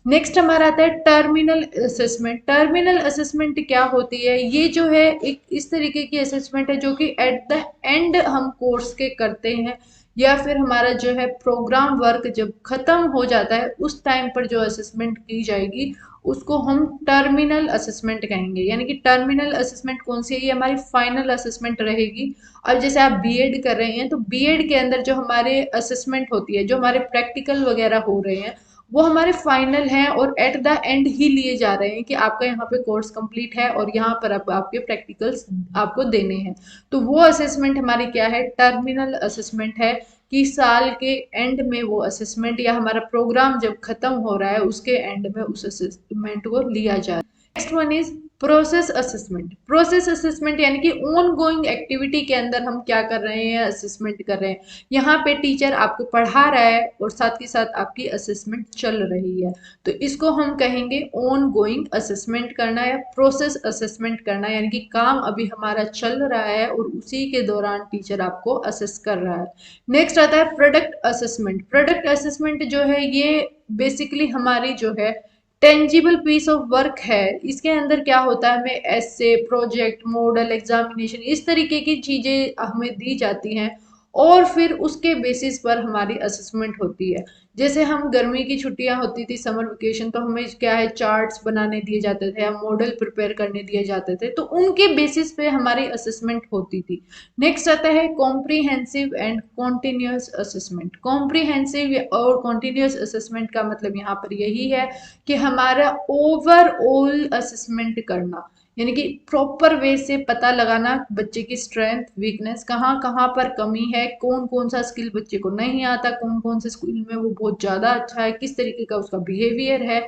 नेक्स्ट हमारा आता है टर्मिनल असेसमेंट। टर्मिनल असेसमेंट क्या होती है, ये जो है एक इस तरीके की असेसमेंट है जो कि एट द एंड हम कोर्स के करते हैं, या फिर हमारा जो है प्रोग्राम वर्क जब खत्म हो जाता है उस टाइम पर जो असेसमेंट की जाएगी उसको हम टर्मिनल असेसमेंट कहेंगे। यानी कि टर्मिनल असेसमेंट कौन सी है, ये हमारी फाइनल असेसमेंट रहेगी। अब जैसे आप बीएड कर रहे हैं तो बीएड के अंदर जो हमारे असेसमेंट होती है, जो हमारे प्रैक्टिकल वगैरह हो रहे हैं, वो हमारे फाइनल हैं और एट द एंड ही लिए जा रहे हैं कि आपका यहाँ पे कोर्स कंप्लीट है और यहाँ पर आपके प्रैक्टिकल्स आपको देने हैं। तो वो असेसमेंट हमारी क्या है, टर्मिनल असेसमेंट है, कि साल के एंड में वो असेसमेंट या हमारा प्रोग्राम जब खत्म हो रहा है उसके एंड में उस असेसमेंट को लिया जा रहा है। Next one is process assessment. Process assessment यानी कि ऑन गोइंग एक्टिविटी के अंदर हम क्या कर रहे हैं, असेसमेंट कर रहे हैं। यहाँ पे टीचर आपको पढ़ा रहा है और साथ ही साथ आपकी असेसमेंट चल रही है, तो इसको हम कहेंगे ऑन गोइंग असेसमेंट करना या प्रोसेस असेसमेंट करना, यानी कि काम अभी हमारा चल रहा है और उसी के दौरान टीचर आपको असेस कर रहा है। नेक्स्ट आता है प्रोडक्ट असेसमेंट। प्रोडक्ट असेसमेंट जो है ये बेसिकली हमारी जो है टेंजिबल पीस ऑफ वर्क है। इसके अंदर क्या होता है, हमें ऐसे प्रोजेक्ट, मॉडल, एग्जामिनेशन, इस तरीके की चीजें हमें दी जाती हैं और फिर उसके बेसिस पर हमारी असेसमेंट होती है। जैसे हम गर्मी की छुट्टियां होती थी, समर वेकेशन, तो हमें क्या है चार्ट्स बनाने दिए जाते थे या मॉडल प्रिपेयर करने दिए जाते थे, तो उनके बेसिस पे हमारी असेसमेंट होती थी। नेक्स्ट आता है comprehensive and continuous assessment. Comprehensive और कॉन्टिन्यूस असेसमेंट का मतलब यहाँ पर यही है कि हमारा ओवरऑल असेसमेंट करना, यानी कि प्रॉपर वे से पता लगाना बच्चे की स्ट्रेंथ, वीकनेस, कहाँ कहाँ पर कमी है, कौन कौन सा स्किल बच्चे को नहीं आता, कौन कौन से स्किल में वो बहुत ज़्यादा अच्छा है, किस तरीके का उसका बिहेवियर है,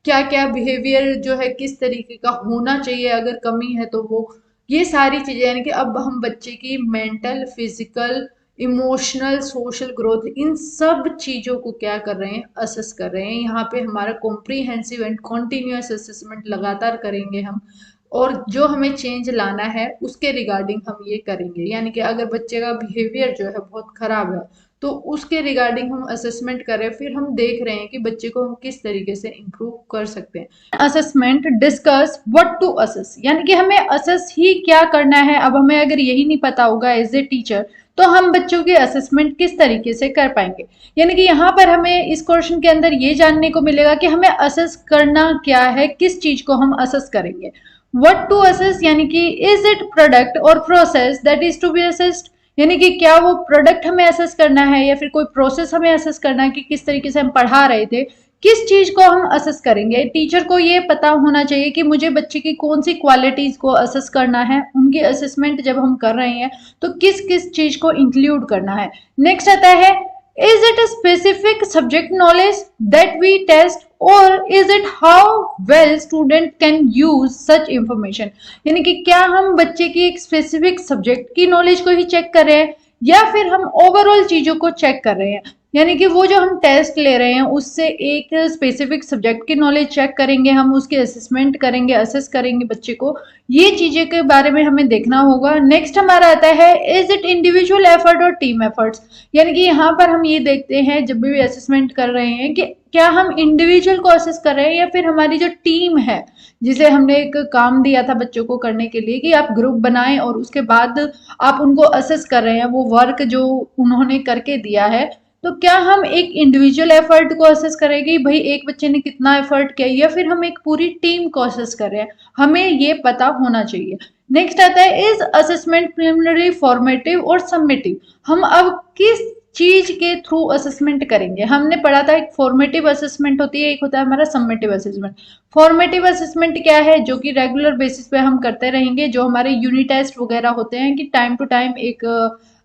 क्या क्या बिहेवियर जो है किस तरीके का होना चाहिए, अगर कमी है तो वो, ये सारी चीज़ें, यानी कि अब हम बच्चे की mental, physical, emotional, social growth, इन सब चीज़ों को क्या कर रहे हैं, असेस कर रहे हैं। यहाँ पे हमारा कॉम्प्रीहेंसिव एंड कॉन्टिन्यूस असेसमेंट लगातार करेंगे हम, और जो हमें चेंज लाना है उसके रिगार्डिंग हम ये करेंगे। यानी कि अगर बच्चे का बिहेवियर जो है बहुत खराब है तो उसके रिगार्डिंग हम असेसमेंट करें, फिर हम देख रहे हैं कि बच्चे को हम किस तरीके से इम्प्रूव कर सकते हैं। Assessment discuss what to assess, यानी कि हमें असेस ही क्या करना है। अब हमें अगर यही नहीं पता होगा एज ए टीचर तो हम बच्चों के असेसमेंट किस तरीके से कर पाएंगे। यानी कि यहाँ पर हमें इस क्वेश्चन के अंदर ये जानने को मिलेगा कि हमें असेस करना क्या है, किस चीज को हम असेस करेंगे। व्हाट टू असेस यानी कि इज इट प्रोडक्ट और process that is to be assessed, यानी कि क्या वो प्रोडक्ट हमें असेस करना है या फिर कोई प्रोसेस हमें असेस करना है कि किस तरीके से हम पढ़ा रहे थे, किस चीज को हम असेस करेंगे। टीचर को ये पता होना चाहिए कि मुझे बच्चे की कौन सी क्वालिटीज को असेस करना है, उनकी असेसमेंट जब हम कर रहे हैं तो किस किस चीज को इंक्लूड करना है। नेक्स्ट आता है is it a specific subject knowledge that we test or is it how well student can use such information, यानी कि क्या हम बच्चे की एक स्पेसिफिक सब्जेक्ट की नॉलेज को ही चेक कर रहे हैं या फिर हम ओवरऑल चीजों को चेक कर रहे हैं। यानी कि वो जो हम टेस्ट ले रहे हैं उससे एक स्पेसिफिक सब्जेक्ट की नॉलेज चेक करेंगे, हम उसकी असेसमेंट करेंगे, असेस करेंगे बच्चे को, ये चीजें के बारे में हमें देखना होगा। नेक्स्ट हमारा आता है इज इट इंडिविजुअल एफर्ट और टीम एफर्ट्स। यानी कि यहाँ पर हम ये देखते हैं जब भी असेसमेंट कर रहे हैं कि क्या हम इंडिविजुअल को असेस कर रहे हैं या फिर हमारी जो टीम है, जिसे हमने एक काम दिया था बच्चों को करने के लिए कि आप ग्रुप बनाएं और उसके बाद आप उनको असेस कर रहे हैं, वो वर्क जो उन्होंने करके दिया है, तो क्या हम एक इंडिविजुअल एफर्ट को असेस करेंगे भाई एक बच्चे ने कितना एफर्ट किया, या फिर हम एक पूरी टीम को असेस कर रहे हैं, हमें ये पता होना चाहिए। नेक्स्ट आता है इज असेसमेंट प्रिलिमिनरी, फॉर्मेटिव और सबमिटिव। हम अब किस चीज के थ्रू असेसमेंट करेंगे? हमने पढ़ा था एक फॉर्मेटिव असेसमेंट होती है, एक होता है हमारा सबमिटिव असेसमेंट। फॉर्मेटिव असेसमेंट क्या है? जो कि रेगुलर बेसिस पे हम करते रहेंगे, जो हमारे यूनिट टेस्ट वगैरह होते हैं कि टाइम टू टाइम एक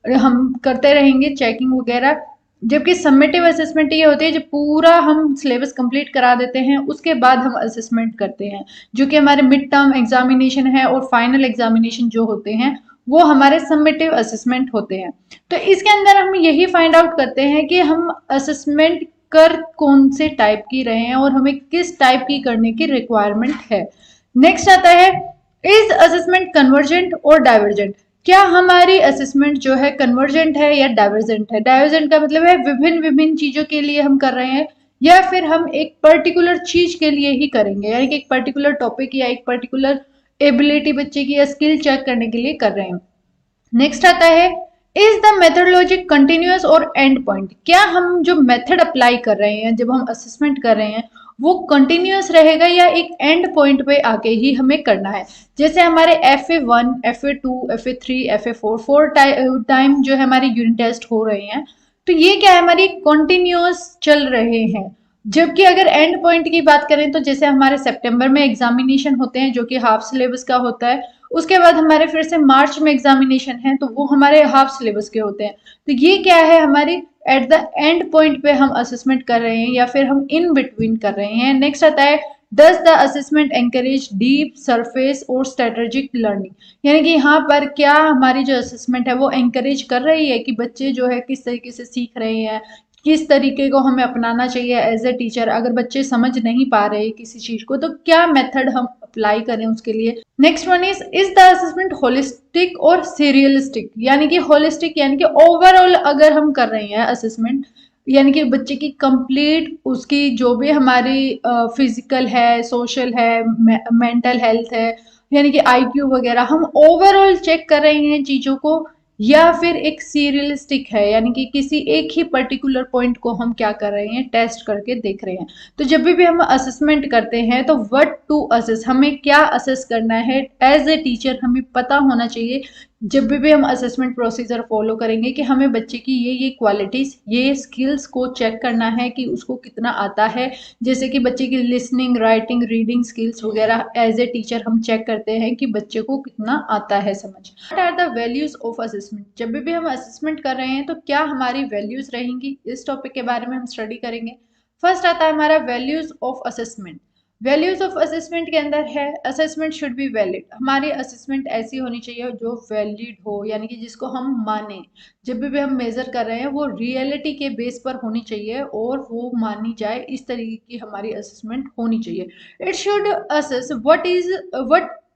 हम करते रहेंगे चेकिंग वगैरह। जबकि सबमिटिव असेसमेंट ये होती है जब पूरा हम सिलेबस कंप्लीट करा देते हैं उसके बाद हम असेसमेंट करते हैं, जो कि हमारे मिड टर्म एग्जामिनेशन है और फाइनल एग्जामिनेशन जो होते हैं वो हमारे सबमिटिव असेसमेंट होते हैं। तो इसके अंदर हम यही फाइंड आउट करते हैं कि हम असेसमेंट कर कौन से टाइप की रहे हैं और हमें किस टाइप की करने की रिक्वायरमेंट है। नेक्स्ट आता है इज असेसमेंट कन्वर्जेंट और डाइवर्जेंट। क्या हमारी असेसमेंट जो है कन्वर्जेंट है या डाइवर्जेंट है? डाइवर्जेंट का मतलब है विभिन्न विभिन्न चीजों के लिए हम कर रहे हैं, या फिर हम एक पर्टिकुलर चीज के लिए ही करेंगे, यानी कि एक पर्टिकुलर टॉपिक या एक पर्टिकुलर एबिलिटी बच्चे की या स्किल चेक करने के लिए कर रहे हैं। नेक्स्ट आता है इज द मेथडोलॉजी कंटिन्यूअस और एंड पॉइंट। क्या हम जो मेथड अप्लाई कर रहे हैं जब हम असेसमेंट कर रहे हैं वो कंटिन्यूअस रहेगा या एक एंड पॉइंट पे आके ही हमें करना है? जैसे हमारे FA1, FA2, FA3, FA4 four time जो है हमारे यूनिट टेस्ट हो रहे हैं, तो ये क्या है हमारी कंटिन्यूअस चल रहे हैं। जबकि अगर एंड पॉइंट की बात करें तो जैसे हमारे सितंबर में एग्जामिनेशन होते हैं जो कि हाफ सिलेबस का होता है, उसके बाद हमारे फिर से मार्च में एग्जामिनेशन है तो वो हमारे हाफ सिलेबस के होते हैं। तो ये क्या है हमारी एट द एंड पॉइंट पे हम असेसमेंट कर रहे हैं या फिर हम इन बिटवीन कर रहे हैं। नेक्स्ट आता है does the assessment encourage deep surface और स्ट्रेटेजिक लर्निंग। यानी कि यहाँ पर क्या हमारी जो असेसमेंट है वो एनकरेज कर रही है कि बच्चे जो है किस तरीके से सीख रहे हैं, किस तरीके को हमें अपनाना चाहिए एज ए टीचर। अगर बच्चे समझ नहीं पा रहे किसी चीज को तो क्या मेथड हम अप्लाई करें उसके लिए। Next one is the assessment holistic और सीरियलिस्टिक। यानी कि होलिस्टिक यानी कि ओवरऑल अगर हम कर रहे हैं असेसमेंट, यानी कि बच्चे की कंप्लीट उसकी जो भी हमारी फिजिकल है, सोशल है, मेंटल हेल्थ है, यानी कि IQ वगैरह हम ओवरऑल चेक कर रहे हैं चीजों को, या फिर एक सीरियलिस्टिक है यानी कि किसी एक ही पर्टिकुलर पॉइंट को हम क्या कर रहे हैं टेस्ट करके देख रहे हैं। तो जब भी हम असेसमेंट करते हैं तो व्हाट टू असेस, हमें क्या असेस करना है एज ए टीचर हमें पता होना चाहिए। जब भी हम असेसमेंट प्रोसीजर फॉलो करेंगे कि हमें बच्चे की ये क्वालिटीज, ये स्किल्स को चेक करना है कि उसको कितना आता है। जैसे कि बच्चे की लिसनिंग, राइटिंग, रीडिंग स्किल्स वगैरह एज ए टीचर हम चेक करते हैं कि बच्चे को कितना आता है समझ। What are the values of assessment. जब भी हम असेसमेंट कर रहे हैं तो क्या हमारी वैल्यूज रहेंगी, इस टॉपिक के बारे में हम स्टडी करेंगे। फर्स्ट आता है हमारा values of assessment. Values of assessment के अंदर है असेसमेंट शुड बी वैलिड। हमारी असेसमेंट ऐसी होनी चाहिए जो वैलिड हो, यानी कि जिसको हम माने। जब भी हम मेजर कर रहे हैं वो रियलिटी के बेस पर होनी चाहिए और वो मानी जाए, इस तरीके की हमारी असेसमेंट होनी चाहिए। It should assess what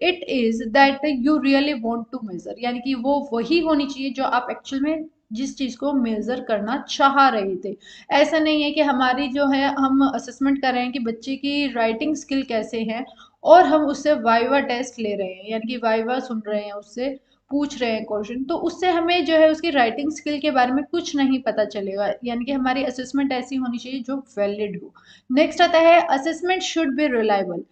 it is that you really want to measure. यानी कि वो वही होनी चाहिए जो आप एक्चुअल में जिस चीज को मेजर करना चाह रहे थे। ऐसा नहीं है कि हमारी जो है हम असेसमेंट कर रहे हैं कि बच्चे की राइटिंग स्किल कैसे है और हम उससे वाइवा टेस्ट ले रहे हैं, यानी कि वाइवा सुन रहे हैं, उससे पूछ रहे हैं क्वेश्चन, तो उससे हमें जो है उसकी राइटिंग स्किल के बारे में कुछ नहीं पता चलेगा। यानी कि हमारी असेसमेंट ऐसी होनी चाहिए जो वैलिड हो। नेक्स्ट आता है असेसमेंट शुड बी रिलायबल।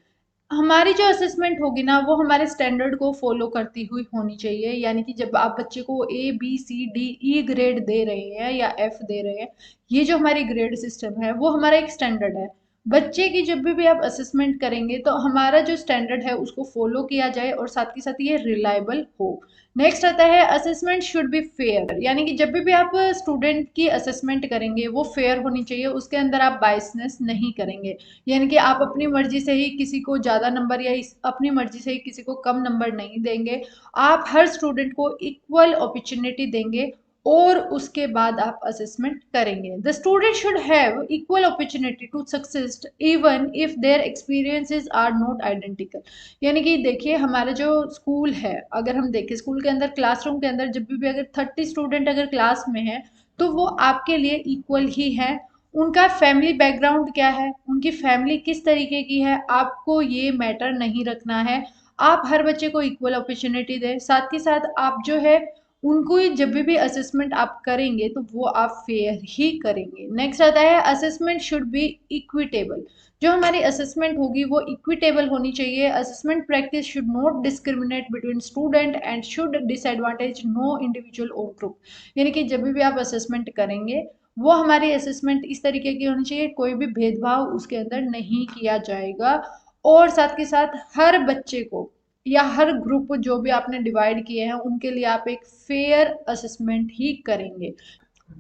हमारी जो असेसमेंट होगी ना वो हमारे स्टैंडर्ड को फॉलो करती हुई होनी चाहिए। यानी कि जब आप बच्चे को A B C D E grade दे रहे हैं या F दे रहे हैं, ये जो हमारी ग्रेड सिस्टम है वो हमारा एक स्टैंडर्ड है। बच्चे की जब भी आप असेसमेंट करेंगे तो हमारा जो स्टैंडर्ड है उसको फॉलो किया जाए और साथ के साथ ये रिलायबल हो। नेक्स्ट आता है असेसमेंट शुड बी फेयर। यानी कि जब भी आप स्टूडेंट की असेसमेंट करेंगे वो फेयर होनी चाहिए, उसके अंदर आप बायसनेस नहीं करेंगे। यानी कि आप अपनी मर्जी से ही किसी को ज़्यादा नंबर या अपनी मर्जी से ही किसी को कम नंबर नहीं देंगे। आप हर स्टूडेंट को इक्वल अपॉर्चुनिटी देंगे और उसके बाद आप असेसमेंट करेंगे। The student should have equal opportunity to success even if their experiences are not identical. यानी कि देखिए हमारा जो स्कूल है, अगर हम देखें स्कूल के अंदर क्लासरूम के अंदर जब भी अगर 30 स्टूडेंट अगर क्लास में है तो वो आपके लिए इक्वल ही है। उनका फैमिली बैकग्राउंड क्या है, उनकी फैमिली किस तरीके की है, आपको ये मैटर नहीं रखना है। आप हर बच्चे को इक्वल अपॉर्चुनिटी दें, साथ ही साथ आप जो है उनको जब भी असेसमेंट आप करेंगे तो वो आप फेयर ही करेंगे। नेक्स्ट आता है असेसमेंट शुड बी इक्विटेबल। जो हमारी असेसमेंट होगी वो इक्विटेबल होनी चाहिए। Assessment practice should not discriminate between student and should disadvantage no individual और ग्रुप। यानी कि जब भी आप असेसमेंट करेंगे वो हमारी असेसमेंट इस तरीके की होनी चाहिए, कोई भी भेदभाव उसके अंदर नहीं किया जाएगा। और साथ के साथ हर बच्चे को या हर ग्रुप जो भी आपने डिवाइड किए हैं उनके लिए आप एक फेयर असेसमेंट ही करेंगे।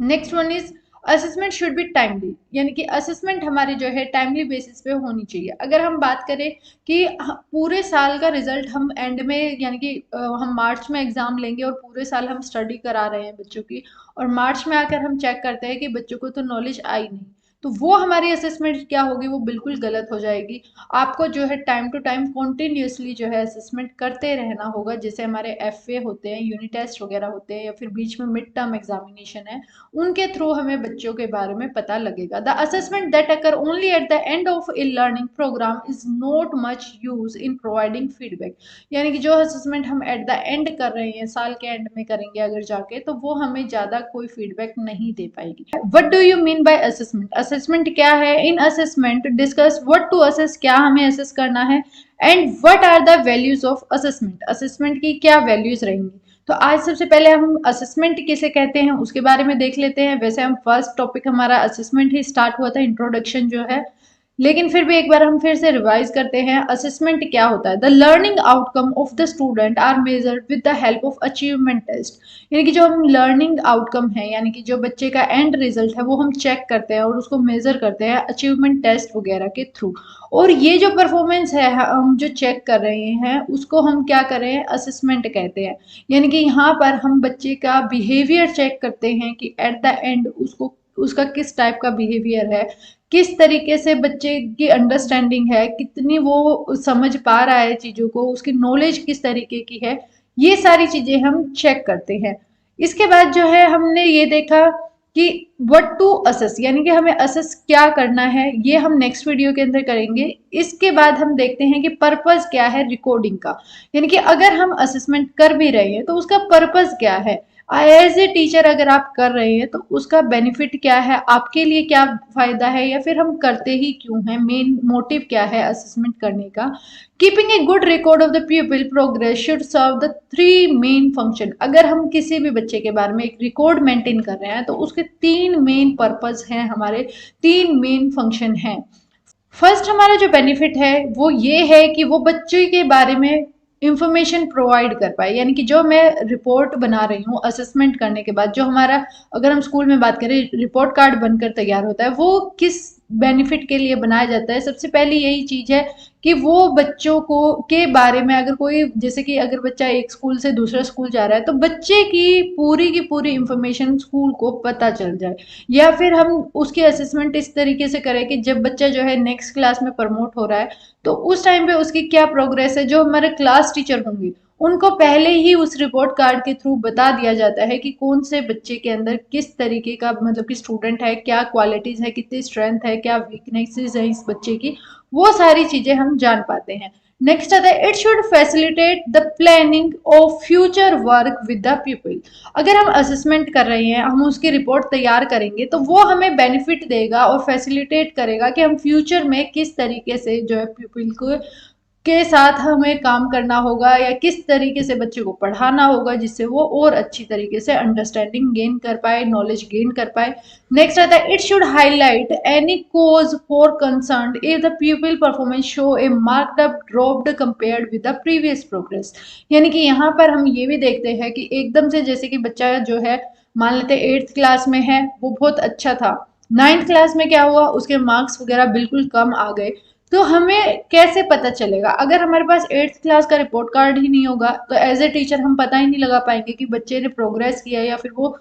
Next one is assessment should be timely. यानी कि असेसमेंट हमारी जो है टाइमली बेसिस पे होनी चाहिए। अगर हम बात करें कि पूरे साल का रिजल्ट हम एंड में यानी कि हम मार्च में एग्जाम लेंगे और पूरे साल हम स्टडी करा रहे हैं बच्चों की, और मार्च में आकर हम चेक करते हैं कि बच्चों को तो नॉलेज आई नहीं, तो वो हमारी असेसमेंट क्या होगी, वो बिल्कुल गलत हो जाएगी। आपको जो है टाइम टू टाइम कॉन्टिन्यूसली जो है असेसमेंट करते रहना होगा। जैसे हमारे एफए होते हैं, यूनिट टेस्ट वगैरह होते हैं, या फिर बीच में मिड टर्म एग्जामिनेशन है, उनके थ्रू हमें बच्चों के बारे में पता लगेगा। The assessment that occur only at the end of a learning program is not much use in providing feedback. यानी कि जो असेसमेंट हम एट द एंड कर रहे हैं, साल के एंड में करेंगे अगर जाके, तो वो हमें ज्यादा कोई फीडबैक नहीं दे पाएगी। What do you mean by assessment? Assessment क्या है? In assessment discuss what to assess, क्या हमें असेस करना है, and what are the values of assessment, assessment की क्या वैल्यूज रहेंगी। तो आज सबसे पहले हम असेसमेंट किसे कहते हैं उसके बारे में देख लेते हैं। वैसे हम फर्स्ट टॉपिक हमारा असेसमेंट ही स्टार्ट हुआ था, इंट्रोडक्शन जो है, लेकिन फिर भी एक बार हम फिर से रिवाइज करते हैं असेसमेंट क्या होता है। The learning outcome of the student are measured with the help of achievement test. यानी कि जो हम लर्निंग आउटकम है, यानी कि जो बच्चे का एंड रिजल्ट है, वो हम चेक करते हैं और उसको मेजर करते हैं अचीवमेंट टेस्ट वगैरह के थ्रू। और ये जो परफॉर्मेंस है हम जो चेक कर रहे हैं उसको हम क्या कर रहे हैं, असेसमेंट कहते हैं। यानी कि यहाँ पर हम बच्चे का बिहेवियर चेक करते हैं कि एट द एंड उसको उसका किस टाइप का बिहेवियर है, किस तरीके से बच्चे की अंडरस्टैंडिंग है, कितनी वो समझ पा रहा है चीज़ों को, उसकी नॉलेज किस तरीके की है, ये सारी चीज़ें हम चेक करते हैं। इसके बाद जो है हमने ये देखा कि व्हाट टू असेस, यानी कि हमें असेस क्या करना है, ये हम नेक्स्ट वीडियो के अंदर करेंगे। इसके बाद हम देखते हैं कि पर्पस क्या है रिकॉर्डिंग का। यानी कि अगर हम असेसमेंट कर भी रहे हैं तो उसका पर्पस क्या है, एज ए टीचर अगर आप कर रहे हैं तो उसका बेनिफिट क्या है, आपके लिए क्या फायदा है, या फिर हम करते ही क्यों हैं, मेन मोटिव क्या है असेसमेंट करने का। Keeping a good record of the people progress should serve the three main function. अगर हम किसी भी बच्चे के बारे में एक रिकॉर्ड मेंटेन कर रहे हैं तो उसके तीन मेन पर्पस हैं, हमारे तीन मेन फंक्शन हैं। फर्स्ट हमारा जो बेनिफिट है वो ये है कि वो बच्चे के बारे में इंफॉर्मेशन प्रोवाइड कर पाए। यानी कि जो मैं रिपोर्ट बना रही हूँ असेसमेंट करने के बाद, जो हमारा अगर हम स्कूल में बात करें रिपोर्ट कार्ड बनकर तैयार होता है, वो किस बेनिफिट के लिए बनाया जाता है। सबसे पहली यही चीज है कि वो बच्चों को के बारे में, अगर कोई जैसे कि अगर बच्चा एक स्कूल से दूसरा स्कूल जा रहा है तो बच्चे की पूरी इंफॉर्मेशन स्कूल को पता चल जाए। या फिर हम उसकी असेसमेंट इस तरीके से करें कि जब बच्चा जो है नेक्स्ट क्लास में प्रमोट हो रहा है तो उस टाइम पे उसकी क्या प्रोग्रेस है, जो हमारे क्लास टीचर होंगे उनको पहले ही उस रिपोर्ट कार्ड के थ्रू बता दिया जाता है कि कौन से बच्चे के अंदर किस तरीके का मतलब कि स्टूडेंट है, क्या क्वालिटीज है, कितनी स्ट्रेंथ है, क्या वीकनेसेस है इस बच्चे की, वो सारी चीजें हम जान पाते हैं। नेक्स्ट आता है it should facilitate the planning of future work with the people. अगर हम असेसमेंट कर रहे हैं, हम उसकी रिपोर्ट तैयार करेंगे तो वो हमें बेनिफिट देगा और फैसिलिटेट करेगा कि हम फ्यूचर में किस तरीके से जो है पीपल को के साथ हमें काम करना होगा, या किस तरीके से बच्चे को पढ़ाना होगा जिससे वो और अच्छी तरीके से अंडरस्टैंडिंग गेन कर पाए, नॉलेज गेन कर पाए। नेक्स्ट आता है it should highlight any cause for concern if the people performance show a marked up dropped compared with the previous progress. यानी कि यहाँ पर हम ये भी देखते हैं कि एकदम से जैसे कि बच्चा जो है मान लेते 8th क्लास में है, वो बहुत अच्छा था, 9th क्लास में क्या हुआ, उसके मार्क्स वगैरह बिल्कुल कम आ गए, तो हमें कैसे पता चलेगा? अगर हमारे पास 8th क्लास का रिपोर्ट कार्ड ही नहीं होगा तो एज ए टीचर हम पता ही नहीं लगा पाएंगे कि बच्चे ने प्रोग्रेस किया है या फिर वो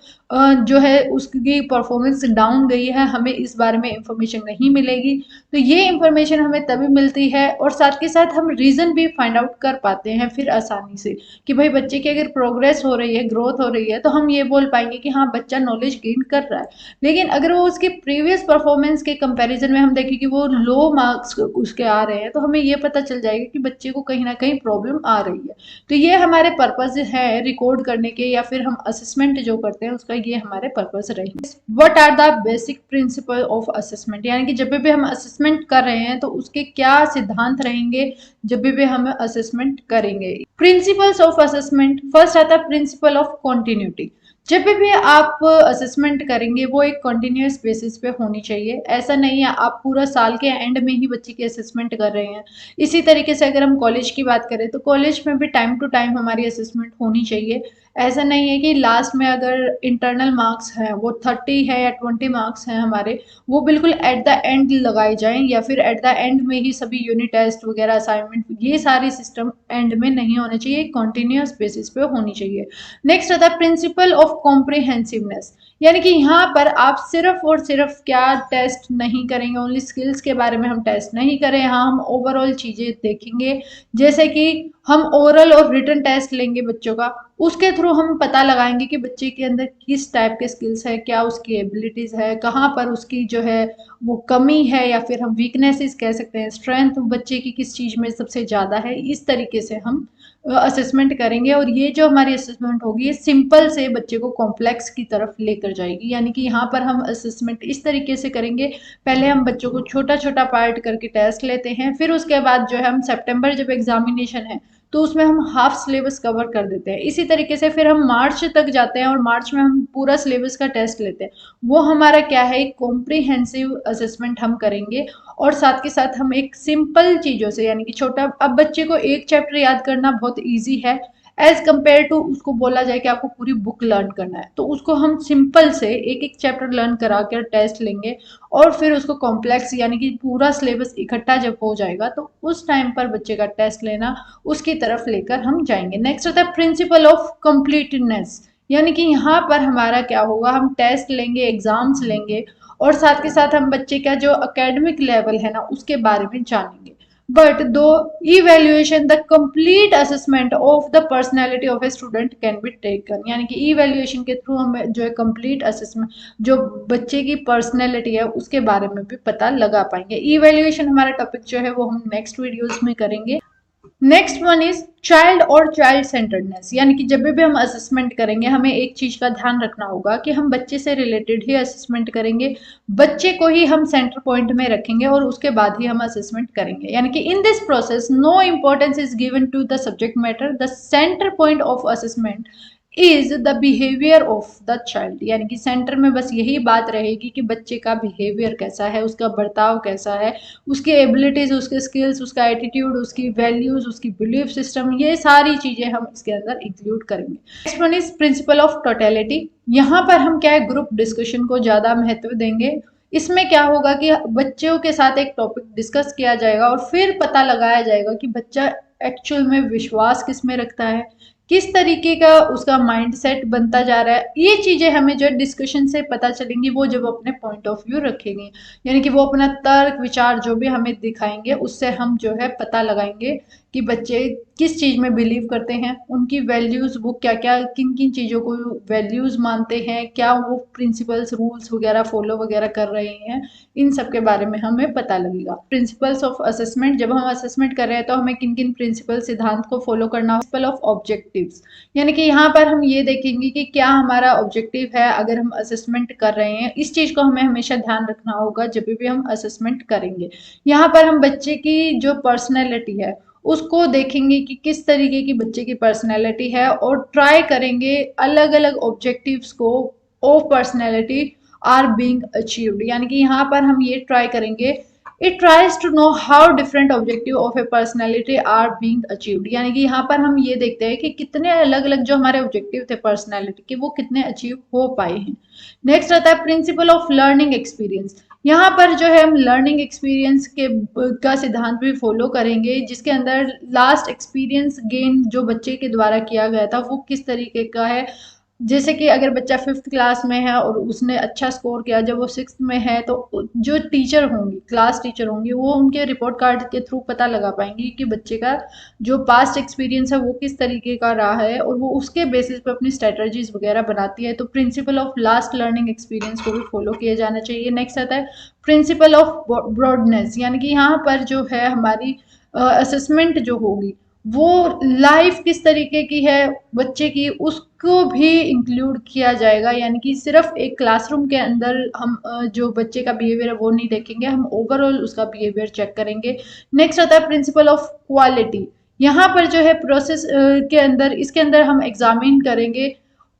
जो है उसकी परफॉर्मेंस डाउन गई है, हमें इस बारे में इंफॉर्मेशन नहीं मिलेगी। तो ये इंफॉर्मेशन हमें तभी मिलती है और साथ के साथ हम रीजन भी फाइंड आउट कर पाते हैं फिर आसानी से कि भाई बच्चे की अगर प्रोग्रेस हो रही है, ग्रोथ हो रही है, तो हम ये बोल पाएंगे कि हाँ बच्चा नॉलेज गेन कर रहा है। लेकिन अगर वो उसके प्रीवियस परफॉर्मेंस के कंपैरिजन में हम देखें कि वो लो मार्क्स उसके आ रहे हैं, तो हमें ये पता चल जाएगा कि बच्चे को कहीं ना कहीं प्रॉब्लम आ रही है। तो ये हमारे पर्पज है रिकॉर्ड करने के या फिर हम असेसमेंट जो करते हैं उसका, ये हमारे पर्पज रहेंगे। What are the basic principle of assessment, यानी कि जब भी हम असेसमेंट कर रहे हैं तो उसके क्या सिद्धांत रहेंगे जब भी हम असेसमेंट करेंगे। प्रिंसिपल्स ऑफ असेसमेंट, फर्स्ट आता है प्रिंसिपल ऑफ कॉन्टिन्यूटी। जब भी आप असेसमेंट करेंगे वो एक कंटिन्यूस बेसिस पे होनी चाहिए। ऐसा नहीं है आप पूरा साल के एंड में ही बच्चे की असेसमेंट कर रहे हैं। इसी तरीके से अगर हम कॉलेज की बात करें तो कॉलेज में भी टाइम टू टाइम हमारी असेसमेंट होनी चाहिए। ऐसा नहीं है कि लास्ट में अगर इंटरनल मार्क्स हैं वो 30 है या 20 मार्क्स हैं हमारे, वो बिल्कुल एट द एंड लगाए जाएं या फिर एट द एंड में ही सभी यूनिट टेस्ट वगैरह असाइनमेंट, ये सारी सिस्टम एंड में नहीं होने चाहिए, कंटिन्यूस बेसिस पे होनी चाहिए। नेक्स्ट आता है प्रिंसिपल ऑफ कॉम्प्रिहेंसिवनेस, यानी कि यहाँ पर आप सिर्फ और सिर्फ क्या टेस्ट नहीं करेंगे, ओनली स्किल्स के बारे में हम टेस्ट नहीं करें, यहाँ हम ओवरऑल चीजें देखेंगे। जैसे कि हम ओरल और रिटन टेस्ट लेंगे बच्चों का, उसके थ्रू हम पता लगाएंगे कि बच्चे के अंदर किस टाइप के स्किल्स है, क्या उसकी एबिलिटीज है, कहाँ पर उसकी जो है वो कमी है या फिर हम वीकनेसेस कह सकते हैं, स्ट्रेंथ बच्चे की किस चीज में सबसे ज्यादा है। इस तरीके से हम असेसमेंट करेंगे और ये जो हमारी असेसमेंट होगी ये सिंपल से बच्चे को कॉम्प्लेक्स की तरफ लेकर जाएगी। यानी कि यहाँ पर हम असेसमेंट इस तरीके से करेंगे, पहले हम बच्चों को छोटा छोटा पार्ट करके टेस्ट लेते हैं, फिर उसके बाद जो है हम सितंबर जब एग्जामिनेशन है तो उसमें हम हाफ सिलेबस कवर कर देते हैं। इसी तरीके से फिर हम मार्च तक जाते हैं और मार्च में हम पूरा सिलेबस का टेस्ट लेते हैं। वो हमारा क्या है, एक कॉम्प्रिहेंसिव असेसमेंट हम करेंगे। और साथ के साथ हम एक सिंपल चीजों से, यानी कि छोटा, अब बच्चे को एक चैप्टर याद करना बहुत ईजी है एज कंपेयर टू उसको बोला जाए कि आपको पूरी बुक लर्न करना है, तो उसको हम सिंपल से एक एक चैप्टर लर्न करा कर टेस्ट लेंगे और फिर उसको कॉम्प्लेक्स यानी कि पूरा सिलेबस इकट्ठा जब हो जाएगा तो उस टाइम पर बच्चे का टेस्ट लेना उसकी तरफ लेकर हम जाएंगे। नेक्स्ट होता है प्रिंसिपल ऑफ कंप्लीटनेस, यानी कि यहाँ पर हमारा क्या होगा, हम टेस्ट लेंगे, एग्जाम्स लेंगे और साथ के साथ हम बच्चे का जो एकेडमिक लेवल है ना उसके बारे में जानेंगे। बट दो evaluation the complete assessment of the personality of a student can be taken, यानी कि इवेल्युएशन के थ्रू हमें जो है कंप्लीट असेसमेंट जो बच्चे की पर्सनैलिटी है उसके बारे में भी पता लगा पाएंगे। इवेल्युएशन हमारा टॉपिक जो है वो हम नेक्स्ट वीडियोस में करेंगे। नेक्स्ट वन इज चाइल्ड और चाइल्ड सेंटर्डनेस, यानी कि जब भी हम असेसमेंट करेंगे हमें एक चीज का ध्यान रखना होगा कि हम बच्चे से रिलेटेड ही असेसमेंट करेंगे, बच्चे को ही हम सेंटर पॉइंट में रखेंगे और उसके बाद ही हम असेसमेंट करेंगे। यानी कि in this process no importance is given to the subject matter, the centre point of assessment is the behaviour of the child, यानी कि सेंटर में बस यही बात रहेगी कि बच्चे का बिहेवियर कैसा है, उसका बर्ताव कैसा है, उसकी एबिलिटीज, उसके स्किल्स, उसका एटीट्यूड, उसकी वैल्यूज, उसकी बिलीफ सिस्टम, ये सारी चीजें हम इसके अंदर इंक्लूड करेंगे। Next one is principle of totality, यहाँ पर हम क्या है ग्रुप डिस्कशन को ज्यादा महत्व देंगे। इसमें क्या होगा कि बच्चों के साथ एक टॉपिक डिस्कस किया जाएगा और फिर पता लगाया जाएगा कि बच्चा एक्चुअल में विश्वास किस में रखता है, किस तरीके का उसका माइंडसेट बनता जा रहा है। ये चीजें हमें जो डिस्कशन से पता चलेंगी वो जब अपने पॉइंट ऑफ व्यू रखेंगे, यानी कि वो अपना तर्क विचार जो भी हमें दिखाएंगे उससे हम जो है पता लगाएंगे कि बच्चे किस चीज में बिलीव करते हैं, उनकी वैल्यूज वो क्या क्या किन किन चीजों को वैल्यूज मानते हैं, क्या वो प्रिंसिपल्स रूल्स वगैरह फॉलो वगैरह कर रहे हैं, इन सब के बारे में हमें पता लगेगा। प्रिंसिपल्स ऑफ असेसमेंट, जब हम असेसमेंट कर रहे हैं तो हमें किन किन प्रिंसिपल सिद्धांत को फॉलो करना। प्रिंसिपल ऑफ ऑब्जेक्टिव्स, यानी कि यहाँ पर हम ये देखेंगे कि क्या हमारा ऑब्जेक्टिव है अगर हम असेसमेंट कर रहे हैं, इस चीज को हमें हमेशा ध्यान रखना होगा जब भी हम असेसमेंट करेंगे। यहाँ पर हम बच्चे की जो पर्सनैलिटी है उसको देखेंगे कि किस तरीके की बच्चे की पर्सनैलिटी है और ट्राई करेंगे अलग अलग ऑब्जेक्टिव्स को of personality are being achieved, यानी कि यहाँ पर हम ये ट्राई करेंगे it tries to know how different objective of a personality are being achieved, यानी कि यहाँ पर हम ये देखते हैं कि कितने अलग अलग जो हमारे ऑब्जेक्टिव थे पर्सनैलिटी के वो कितने अचीव हो पाए हैं। नेक्स्ट आता है प्रिंसिपल ऑफ लर्निंग एक्सपीरियंस, यहाँ पर जो है हम लर्निंग एक्सपीरियंस के का सिद्धांत भी फॉलो करेंगे, जिसके अंदर लास्ट एक्सपीरियंस गेन जो बच्चे के द्वारा किया गया था वो किस तरीके का है। जैसे कि अगर बच्चा 5th क्लास में है और उसने अच्छा स्कोर किया, जब वो 6th में है तो जो टीचर होंगी, क्लास टीचर होंगी, वो उनके रिपोर्ट कार्ड के थ्रू पता लगा पाएंगी कि बच्चे का जो पास्ट एक्सपीरियंस है वो किस तरीके का रहा है, और वो उसके बेसिस पे अपनी स्ट्रेटजीज वगैरह बनाती है। तो principle of last learning experience को भी फॉलो किया जाना चाहिए। नेक्स्ट आता है प्रिंसिपल ऑफ ब्रॉडनेस, यानी कि यहाँ पर जो है हमारी असेसमेंट जो होगी वो लाइफ किस तरीके की है बच्चे की, उसको भी इंक्लूड किया जाएगा। यानी कि सिर्फ एक क्लासरूम के अंदर हम जो बच्चे का बिहेवियर है वो नहीं देखेंगे, हम ओवरऑल उसका बिहेवियर चेक करेंगे। नेक्स्ट आता है प्रिंसिपल ऑफ क्वालिटी। यहाँ पर जो है प्रोसेस के अंदर, इसके अंदर हम एग्जामिन करेंगे,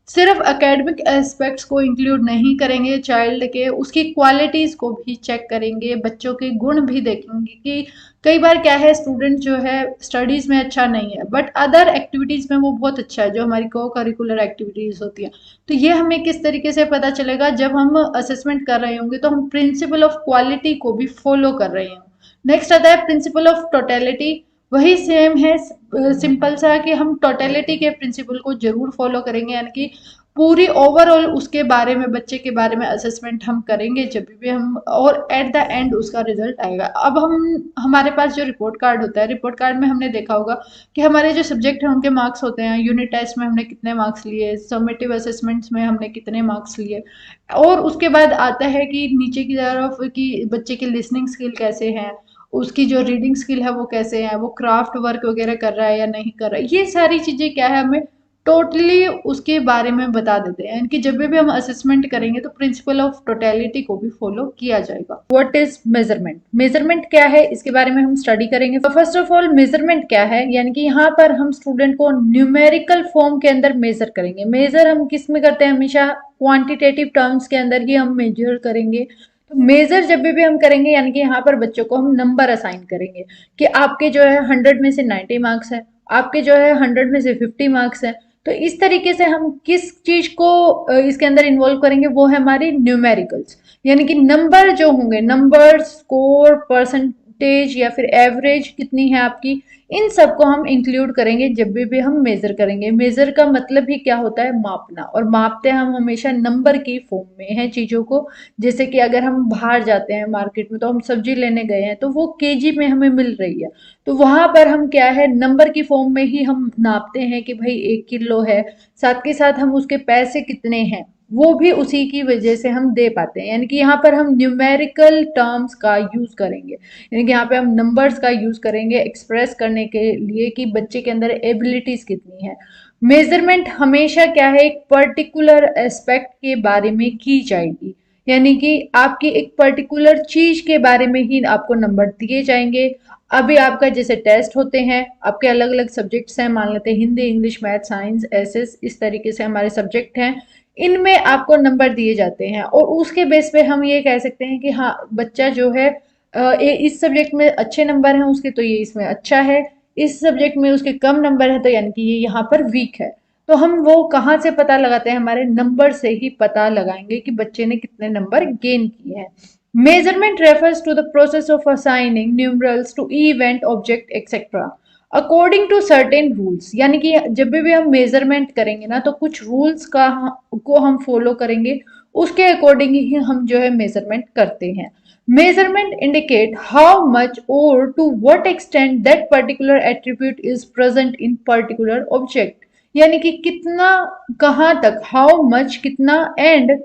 सिर्फ एकेडमिक एस्पेक्ट्स को इंक्लूड नहीं करेंगे चाइल्ड के, उसकी क्वालिटीज को भी चेक करेंगे, बच्चों के गुण भी देखेंगे कि कई बार क्या है स्टूडेंट जो है स्टडीज में अच्छा नहीं है बट अदर एक्टिविटीज में वो बहुत अच्छा है, जो हमारी को करिकुलर एक्टिविटीज होती है। तो ये हमें किस तरीके से पता चलेगा, जब हम असेसमेंट कर रहे होंगे तो हम प्रिंसिपल ऑफ क्वालिटी को भी फॉलो कर रहे होंगे। नेक्स्ट आता है प्रिंसिपल ऑफ टोटेलिटी। वही सेम है, सिंपल सा कि हम टोटेलिटी के प्रिंसिपल को जरूर फॉलो करेंगे, यानी कि पूरी ओवरऑल उसके बारे में, बच्चे के बारे में असेसमेंट हम करेंगे जब भी हम, और एट द एंड उसका रिजल्ट आएगा। अब हम हमारे पास जो रिपोर्ट कार्ड होता है, रिपोर्ट कार्ड में हमने देखा होगा कि हमारे जो सब्जेक्ट हैं उनके मार्क्स होते हैं, यूनिट टेस्ट में हमने कितने मार्क्स लिए, समेटिव असेसमेंट्स में हमने कितने मार्क्स लिए, और उसके बाद आता है कि नीचे की तरफ कि बच्चे की लिसनिंग स्किल कैसे हैं, उसकी जो रीडिंग स्किल है वो कैसे है, वो क्राफ्ट वर्क वगैरह कर रहा है या नहीं कर रहा है। ये सारी चीजें क्या है हमें टोटली उसके बारे में बता देते हैं। कि जब भी हम असेसमेंट करेंगे तो प्रिंसिपल ऑफ टोटेलिटी को भी फॉलो किया जाएगा। What is measurement? मेजरमेंट क्या है इसके बारे में हम स्टडी करेंगे। तो फर्स्ट ऑफ ऑल मेजरमेंट क्या है, यानी कि यहाँ पर हम स्टूडेंट को न्यूमेरिकल फॉर्म के अंदर मेजर करेंगे। मेजर हम किस में करते हैं, हमेशा क्वांटिटेटिव टर्म्स के अंदर ही हम मेजर करेंगे। तो मेजर जब भी हम करेंगे, यानी कि यहाँ पर बच्चों को हम नंबर असाइन करेंगे कि आपके जो है 100 में से 90 मार्क्स है, आपके जो है 100 में से 50 मार्क्स है। तो इस तरीके से हम किस चीज को इसके अंदर इन्वॉल्व करेंगे, वो है हमारी न्यूमेरिकल्स, यानी कि नंबर जो होंगे, नंबर, स्कोर, परसेंटेज या फिर एवरेज कितनी है आपकी, इन सबको हम इंक्लूड करेंगे जब भी हम मेजर करेंगे। मेजर का मतलब ही क्या होता है, मापना, और मापते हम हमेशा नंबर की फॉर्म में है चीजों को। जैसे कि अगर हम बाहर जाते हैं मार्केट में, तो हम सब्जी लेने गए हैं तो वो केजी में हमें मिल रही है, तो वहां पर हम क्या है नंबर की फॉर्म में ही हम नापते हैं कि भाई 1 किलो है, साथ के साथ हम उसके पैसे कितने हैं वो भी उसी की वजह से हम दे पाते हैं। यानी कि यहाँ पर हम न्यूमेरिकल टर्म्स का यूज करेंगे, यानी कि यहाँ पे हम नंबर्स का यूज करेंगे एक्सप्रेस करने के लिए कि बच्चे के अंदर एबिलिटीज कितनी है। मेजरमेंट हमेशा क्या है, एक पर्टिकुलर एस्पेक्ट के बारे में की जाएगी, यानी कि आपकी एक पर्टिकुलर चीज के बारे में ही आपको नंबर दिए जाएंगे। अभी आपका जैसे टेस्ट होते हैं, आपके अलग अलग सब्जेक्ट्स हैं, मान लेते हैं Hindi, English, math, science, SS, इस तरीके से हमारे सब्जेक्ट हैं, इनमें आपको नंबर दिए जाते हैं और उसके बेस पे हम ये कह सकते हैं कि हाँ बच्चा जो है इस सब्जेक्ट में अच्छे नंबर हैं उसके, तो ये इसमें अच्छा है, इस सब्जेक्ट में उसके कम नंबर है तो यानी कि ये यहाँ पर वीक है। तो हम वो कहाँ से पता लगाते हैं, हमारे नंबर से ही पता लगाएंगे कि बच्चे ने कितने नंबर गेन किए हैं। Measurement refers to the process of assigning numerals to event, object etcetera according to certain rules. यानी कि जब भी हम मेजरमेंट करेंगे ना, तो कुछ रूल्स को हम फॉलो करेंगे, उसके अकॉर्डिंग ही हम जो है मेजरमेंट करते हैं। मेजरमेंट इंडिकेट हाउ मच और to what extent that particular attribute is present in particular object. यानी कि कितना, कहाँ तक, हाउ मच कितना, एंड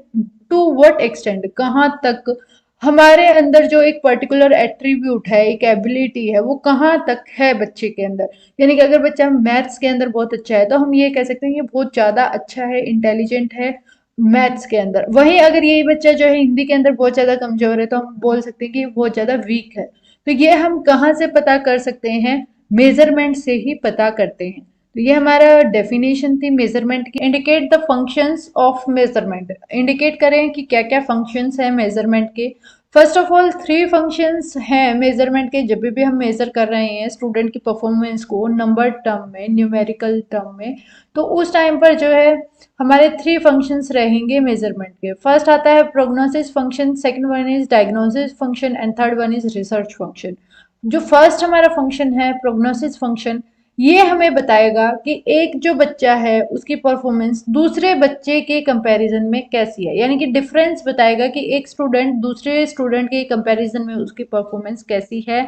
टू व्हाट एक्सटेंट कहाँ तक हमारे अंदर जो एक पर्टिकुलर एट्रीब्यूट है, एक एबिलिटी है, वो कहाँ तक है बच्चे के अंदर। यानी कि अगर बच्चा मैथ्स के अंदर बहुत अच्छा है तो हम ये कह सकते हैं ये बहुत ज्यादा अच्छा है, इंटेलिजेंट है मैथ्स के अंदर। वहीं अगर यही बच्चा जो है हिंदी के अंदर बहुत ज्यादा कमजोर है तो हम बोल सकते हैं कि ये बहुत ज्यादा वीक है। तो ये हम कहाँ से पता कर सकते हैं, मेजरमेंट से ही पता करते हैं। तो ये हमारा डेफिनेशन थी मेजरमेंट की। Indicate the functions of measurement, indicate करें कि क्या क्या फंक्शंस हैं मेजरमेंट के। First of all three functions हैं मेजरमेंट के। जब भी हम मेजर कर रहे हैं स्टूडेंट की परफॉर्मेंस को नंबर टर्म में, न्यूमेरिकल टर्म में, तो उस टाइम पर जो है हमारे थ्री फंक्शंस रहेंगे मेजरमेंट के। फर्स्ट आता है prognosis function, second one is diagnosis function and third one is research function. जो फर्स्ट हमारा फंक्शन है प्रोग्नोसिस फंक्शन, ये हमें बताएगा कि एक जो बच्चा है उसकी परफॉर्मेंस दूसरे बच्चे के कंपैरिजन में कैसी है, यानी कि डिफरेंस बताएगा कि एक स्टूडेंट दूसरे स्टूडेंट के कंपैरिजन में उसकी परफॉर्मेंस कैसी है।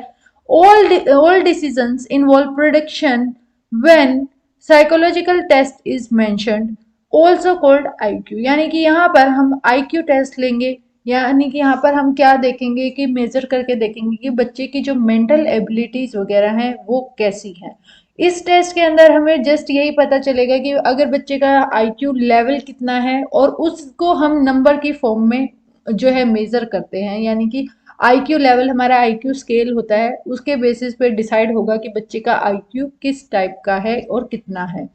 All decisions involve prediction when psychological test is mentioned, also called IQ. यानी कि यहाँ पर हम आईक्यू टेस्ट लेंगे, यानी कि यहाँ पर हम क्या देखेंगे कि मेजर करके देखेंगे कि बच्चे की जो मेंटल एबिलिटीज वगैरह हैं वो कैसी हैं। इस टेस्ट के अंदर हमें जस्ट यही पता चलेगा कि अगर बच्चे का आईक्यू लेवल कितना है, और उसको हम नंबर की फॉर्म में जो है मेजर करते हैं, यानी कि आईक्यू लेवल हमारा आईक्यू स्केल होता है, उसके बेसिस पे डिसाइड होगा कि बच्चे का आईक्यू किस टाइप का है और कितना है।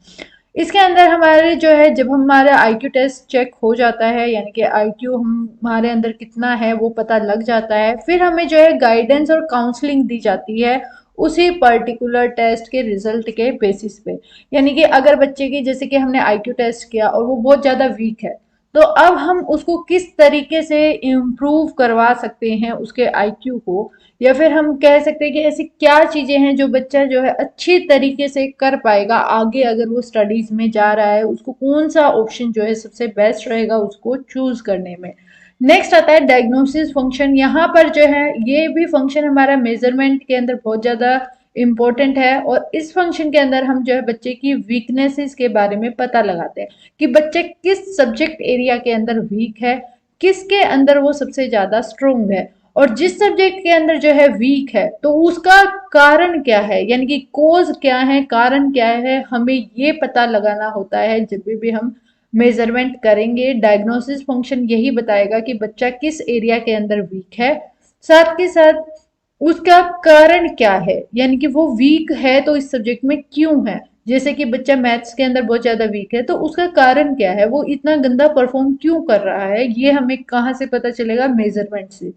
इसके अंदर हमारे जो है जब हमारा आईक्यू टेस्ट चेक हो जाता है, यानी कि आईक्यू हमारे अंदर कितना है वो पता लग जाता है, फिर हमें जो है गाइडेंस और काउंसलिंग दी जाती है उसी पर्टिकुलर टेस्ट के रिजल्ट के बेसिस पे। यानी कि अगर बच्चे की, जैसे कि हमने आईक्यू टेस्ट किया और वो बहुत ज़्यादा वीक है, तो अब हम उसको किस तरीके से इम्प्रूव करवा सकते हैं उसके आईक्यू को, या फिर हम कह सकते हैं कि ऐसी क्या चीजें हैं जो बच्चा जो है अच्छी तरीके से कर पाएगा आगे, अगर वो स्टडीज में जा रहा है उसको कौन सा ऑप्शन जो है सबसे बेस्ट रहेगा उसको चूज करने में। नेक्स्ट आता है डायग्नोसिस फंक्शन। यहाँ पर जो है ये भी फंक्शन हमारा मेजरमेंट के अंदर बहुत ज्यादा इंपॉर्टेंट है, और इस फंक्शन के अंदर हम जो है बच्चे की वीकनेसेस के बारे में पता लगाते हैं कि बच्चे किस सब्जेक्ट एरिया के अंदर वीक है, किसके अंदर वो सबसे ज्यादा स्ट्रोंग है, और जिस सब्जेक्ट के अंदर जो है वीक है तो उसका कारण क्या है, यानी कि कोज क्या है, कारण क्या है, हमें ये पता लगाना होता है जब भी हम मेजरमेंट करेंगे। डायग्नोसिस फंक्शन यही बताएगा कि बच्चा किस एरिया के अंदर वीक है, साथ के साथ उसका कारण क्या है, यानी कि वो वीक है तो इस सब्जेक्ट में क्यों है। जैसे कि बच्चा मैथ्स के अंदर बहुत ज्यादा वीक है तो उसका कारण क्या है, वो इतना गंदा परफॉर्म क्यों कर रहा है, ये हमें कहाँ से पता चलेगा, मेजरमेंट से।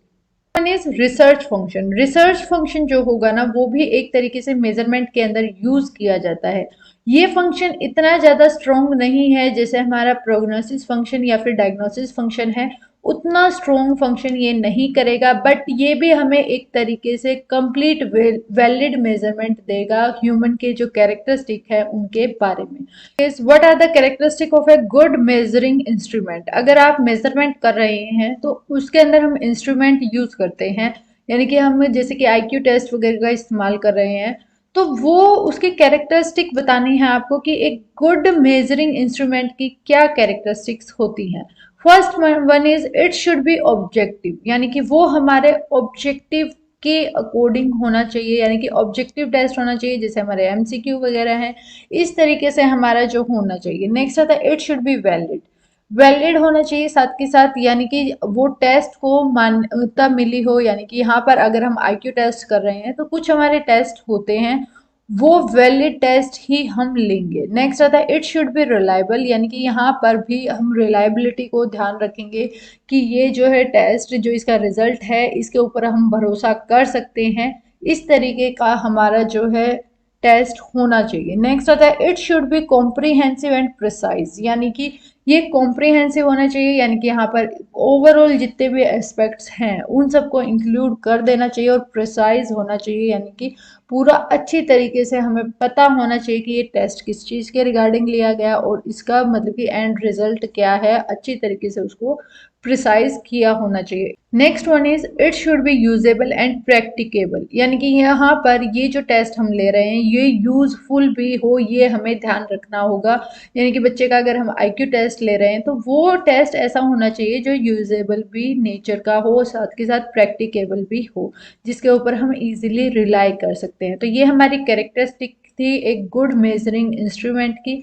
One is research function. Research function जो होगा ना वो भी एक तरीके से मेजरमेंट के अंदर यूज किया जाता है। ये फंक्शन इतना ज्यादा स्ट्रॉन्ग नहीं है जैसे हमारा प्रोग्नोसिस फंक्शन या फिर डायग्नोसिस फंक्शन है, उतना स्ट्रॉन्ग फंक्शन ये नहीं करेगा, बट ये भी हमें एक तरीके से कंप्लीट वैलिड मेजरमेंट देगा ह्यूमन के जो कैरेक्टरिस्टिक है उनके बारे में। Is what are the characteristic of a good measuring instrument. अगर आप मेजरमेंट कर रहे हैं तो उसके अंदर हम इंस्ट्रूमेंट यूज करते हैं, यानी कि हम जैसे कि आईक्यू टेस्ट वगैरह का इस्तेमाल कर रहे हैं, तो वो उसकी कैरेक्टरिस्टिक बतानी है आपको कि एक गुड मेजरिंग इंस्ट्रूमेंट की क्या कैरेक्टरिस्टिक्स होती हैं। First one is it should be objective, यानी कि वो हमारे ऑब्जेक्टिव के अकॉर्डिंग होना चाहिए, यानी कि ऑब्जेक्टिव टेस्ट होना चाहिए जैसे हमारे एमसीक्यू वगैरह हैं, इस तरीके से हमारा जो होना चाहिए। नेक्स्ट आता है it should be valid. Valid होना चाहिए साथ के साथ, यानी कि वो टेस्ट को मान्यता मिली हो, यानी कि यहाँ पर अगर हम आईक्यू टेस्ट कर रहे हैं तो कुछ हमारे टेस्ट होते हैं वो वैलिड टेस्ट ही हम लेंगे। नेक्स्ट आता है इट शुड बी रिलायबल, यानी कि यहाँ पर भी हम रिलायबिलिटी को ध्यान रखेंगे कि ये जो है टेस्ट जो इसका रिजल्ट है इसके ऊपर हम भरोसा कर सकते हैं, इस तरीके का हमारा जो है टेस्ट होना चाहिए। नेक्स्ट आता है it should be comprehensive and precise, यानी कि ये कॉम्प्रिहेंसिव होना चाहिए, यानी कि यहाँ पर ओवरऑल जितने भी एस्पेक्ट्स हैं उन सबको इंक्लूड कर देना चाहिए, और प्रिसाइज होना चाहिए, यानी कि पूरा अच्छी तरीके से हमें पता होना चाहिए कि ये टेस्ट किस चीज़ के रिगार्डिंग लिया गया और इसका मतलब कि एंड रिजल्ट क्या है, अच्छी तरीके से उसको प्रिसाइज किया होना चाहिए। Next one is it should be usable and practicable, यानी कि यहाँ पर ये जो टेस्ट हम ले रहे हैं ये यूजफुल भी हो, ये हमें ध्यान रखना होगा। यानी कि बच्चे का अगर हम आईक्यू टेस्ट ले रहे हैं तो वो टेस्ट ऐसा होना चाहिए जो यूजेबल भी नेचर का हो, साथ के साथ प्रैक्टिकेबल भी हो, जिसके ऊपर हम इजीली रिलाई कर सकते हैं। तो ये हमारी कैरेक्टरिस्टिक थी एक गुड मेजरिंग इंस्ट्रूमेंट की।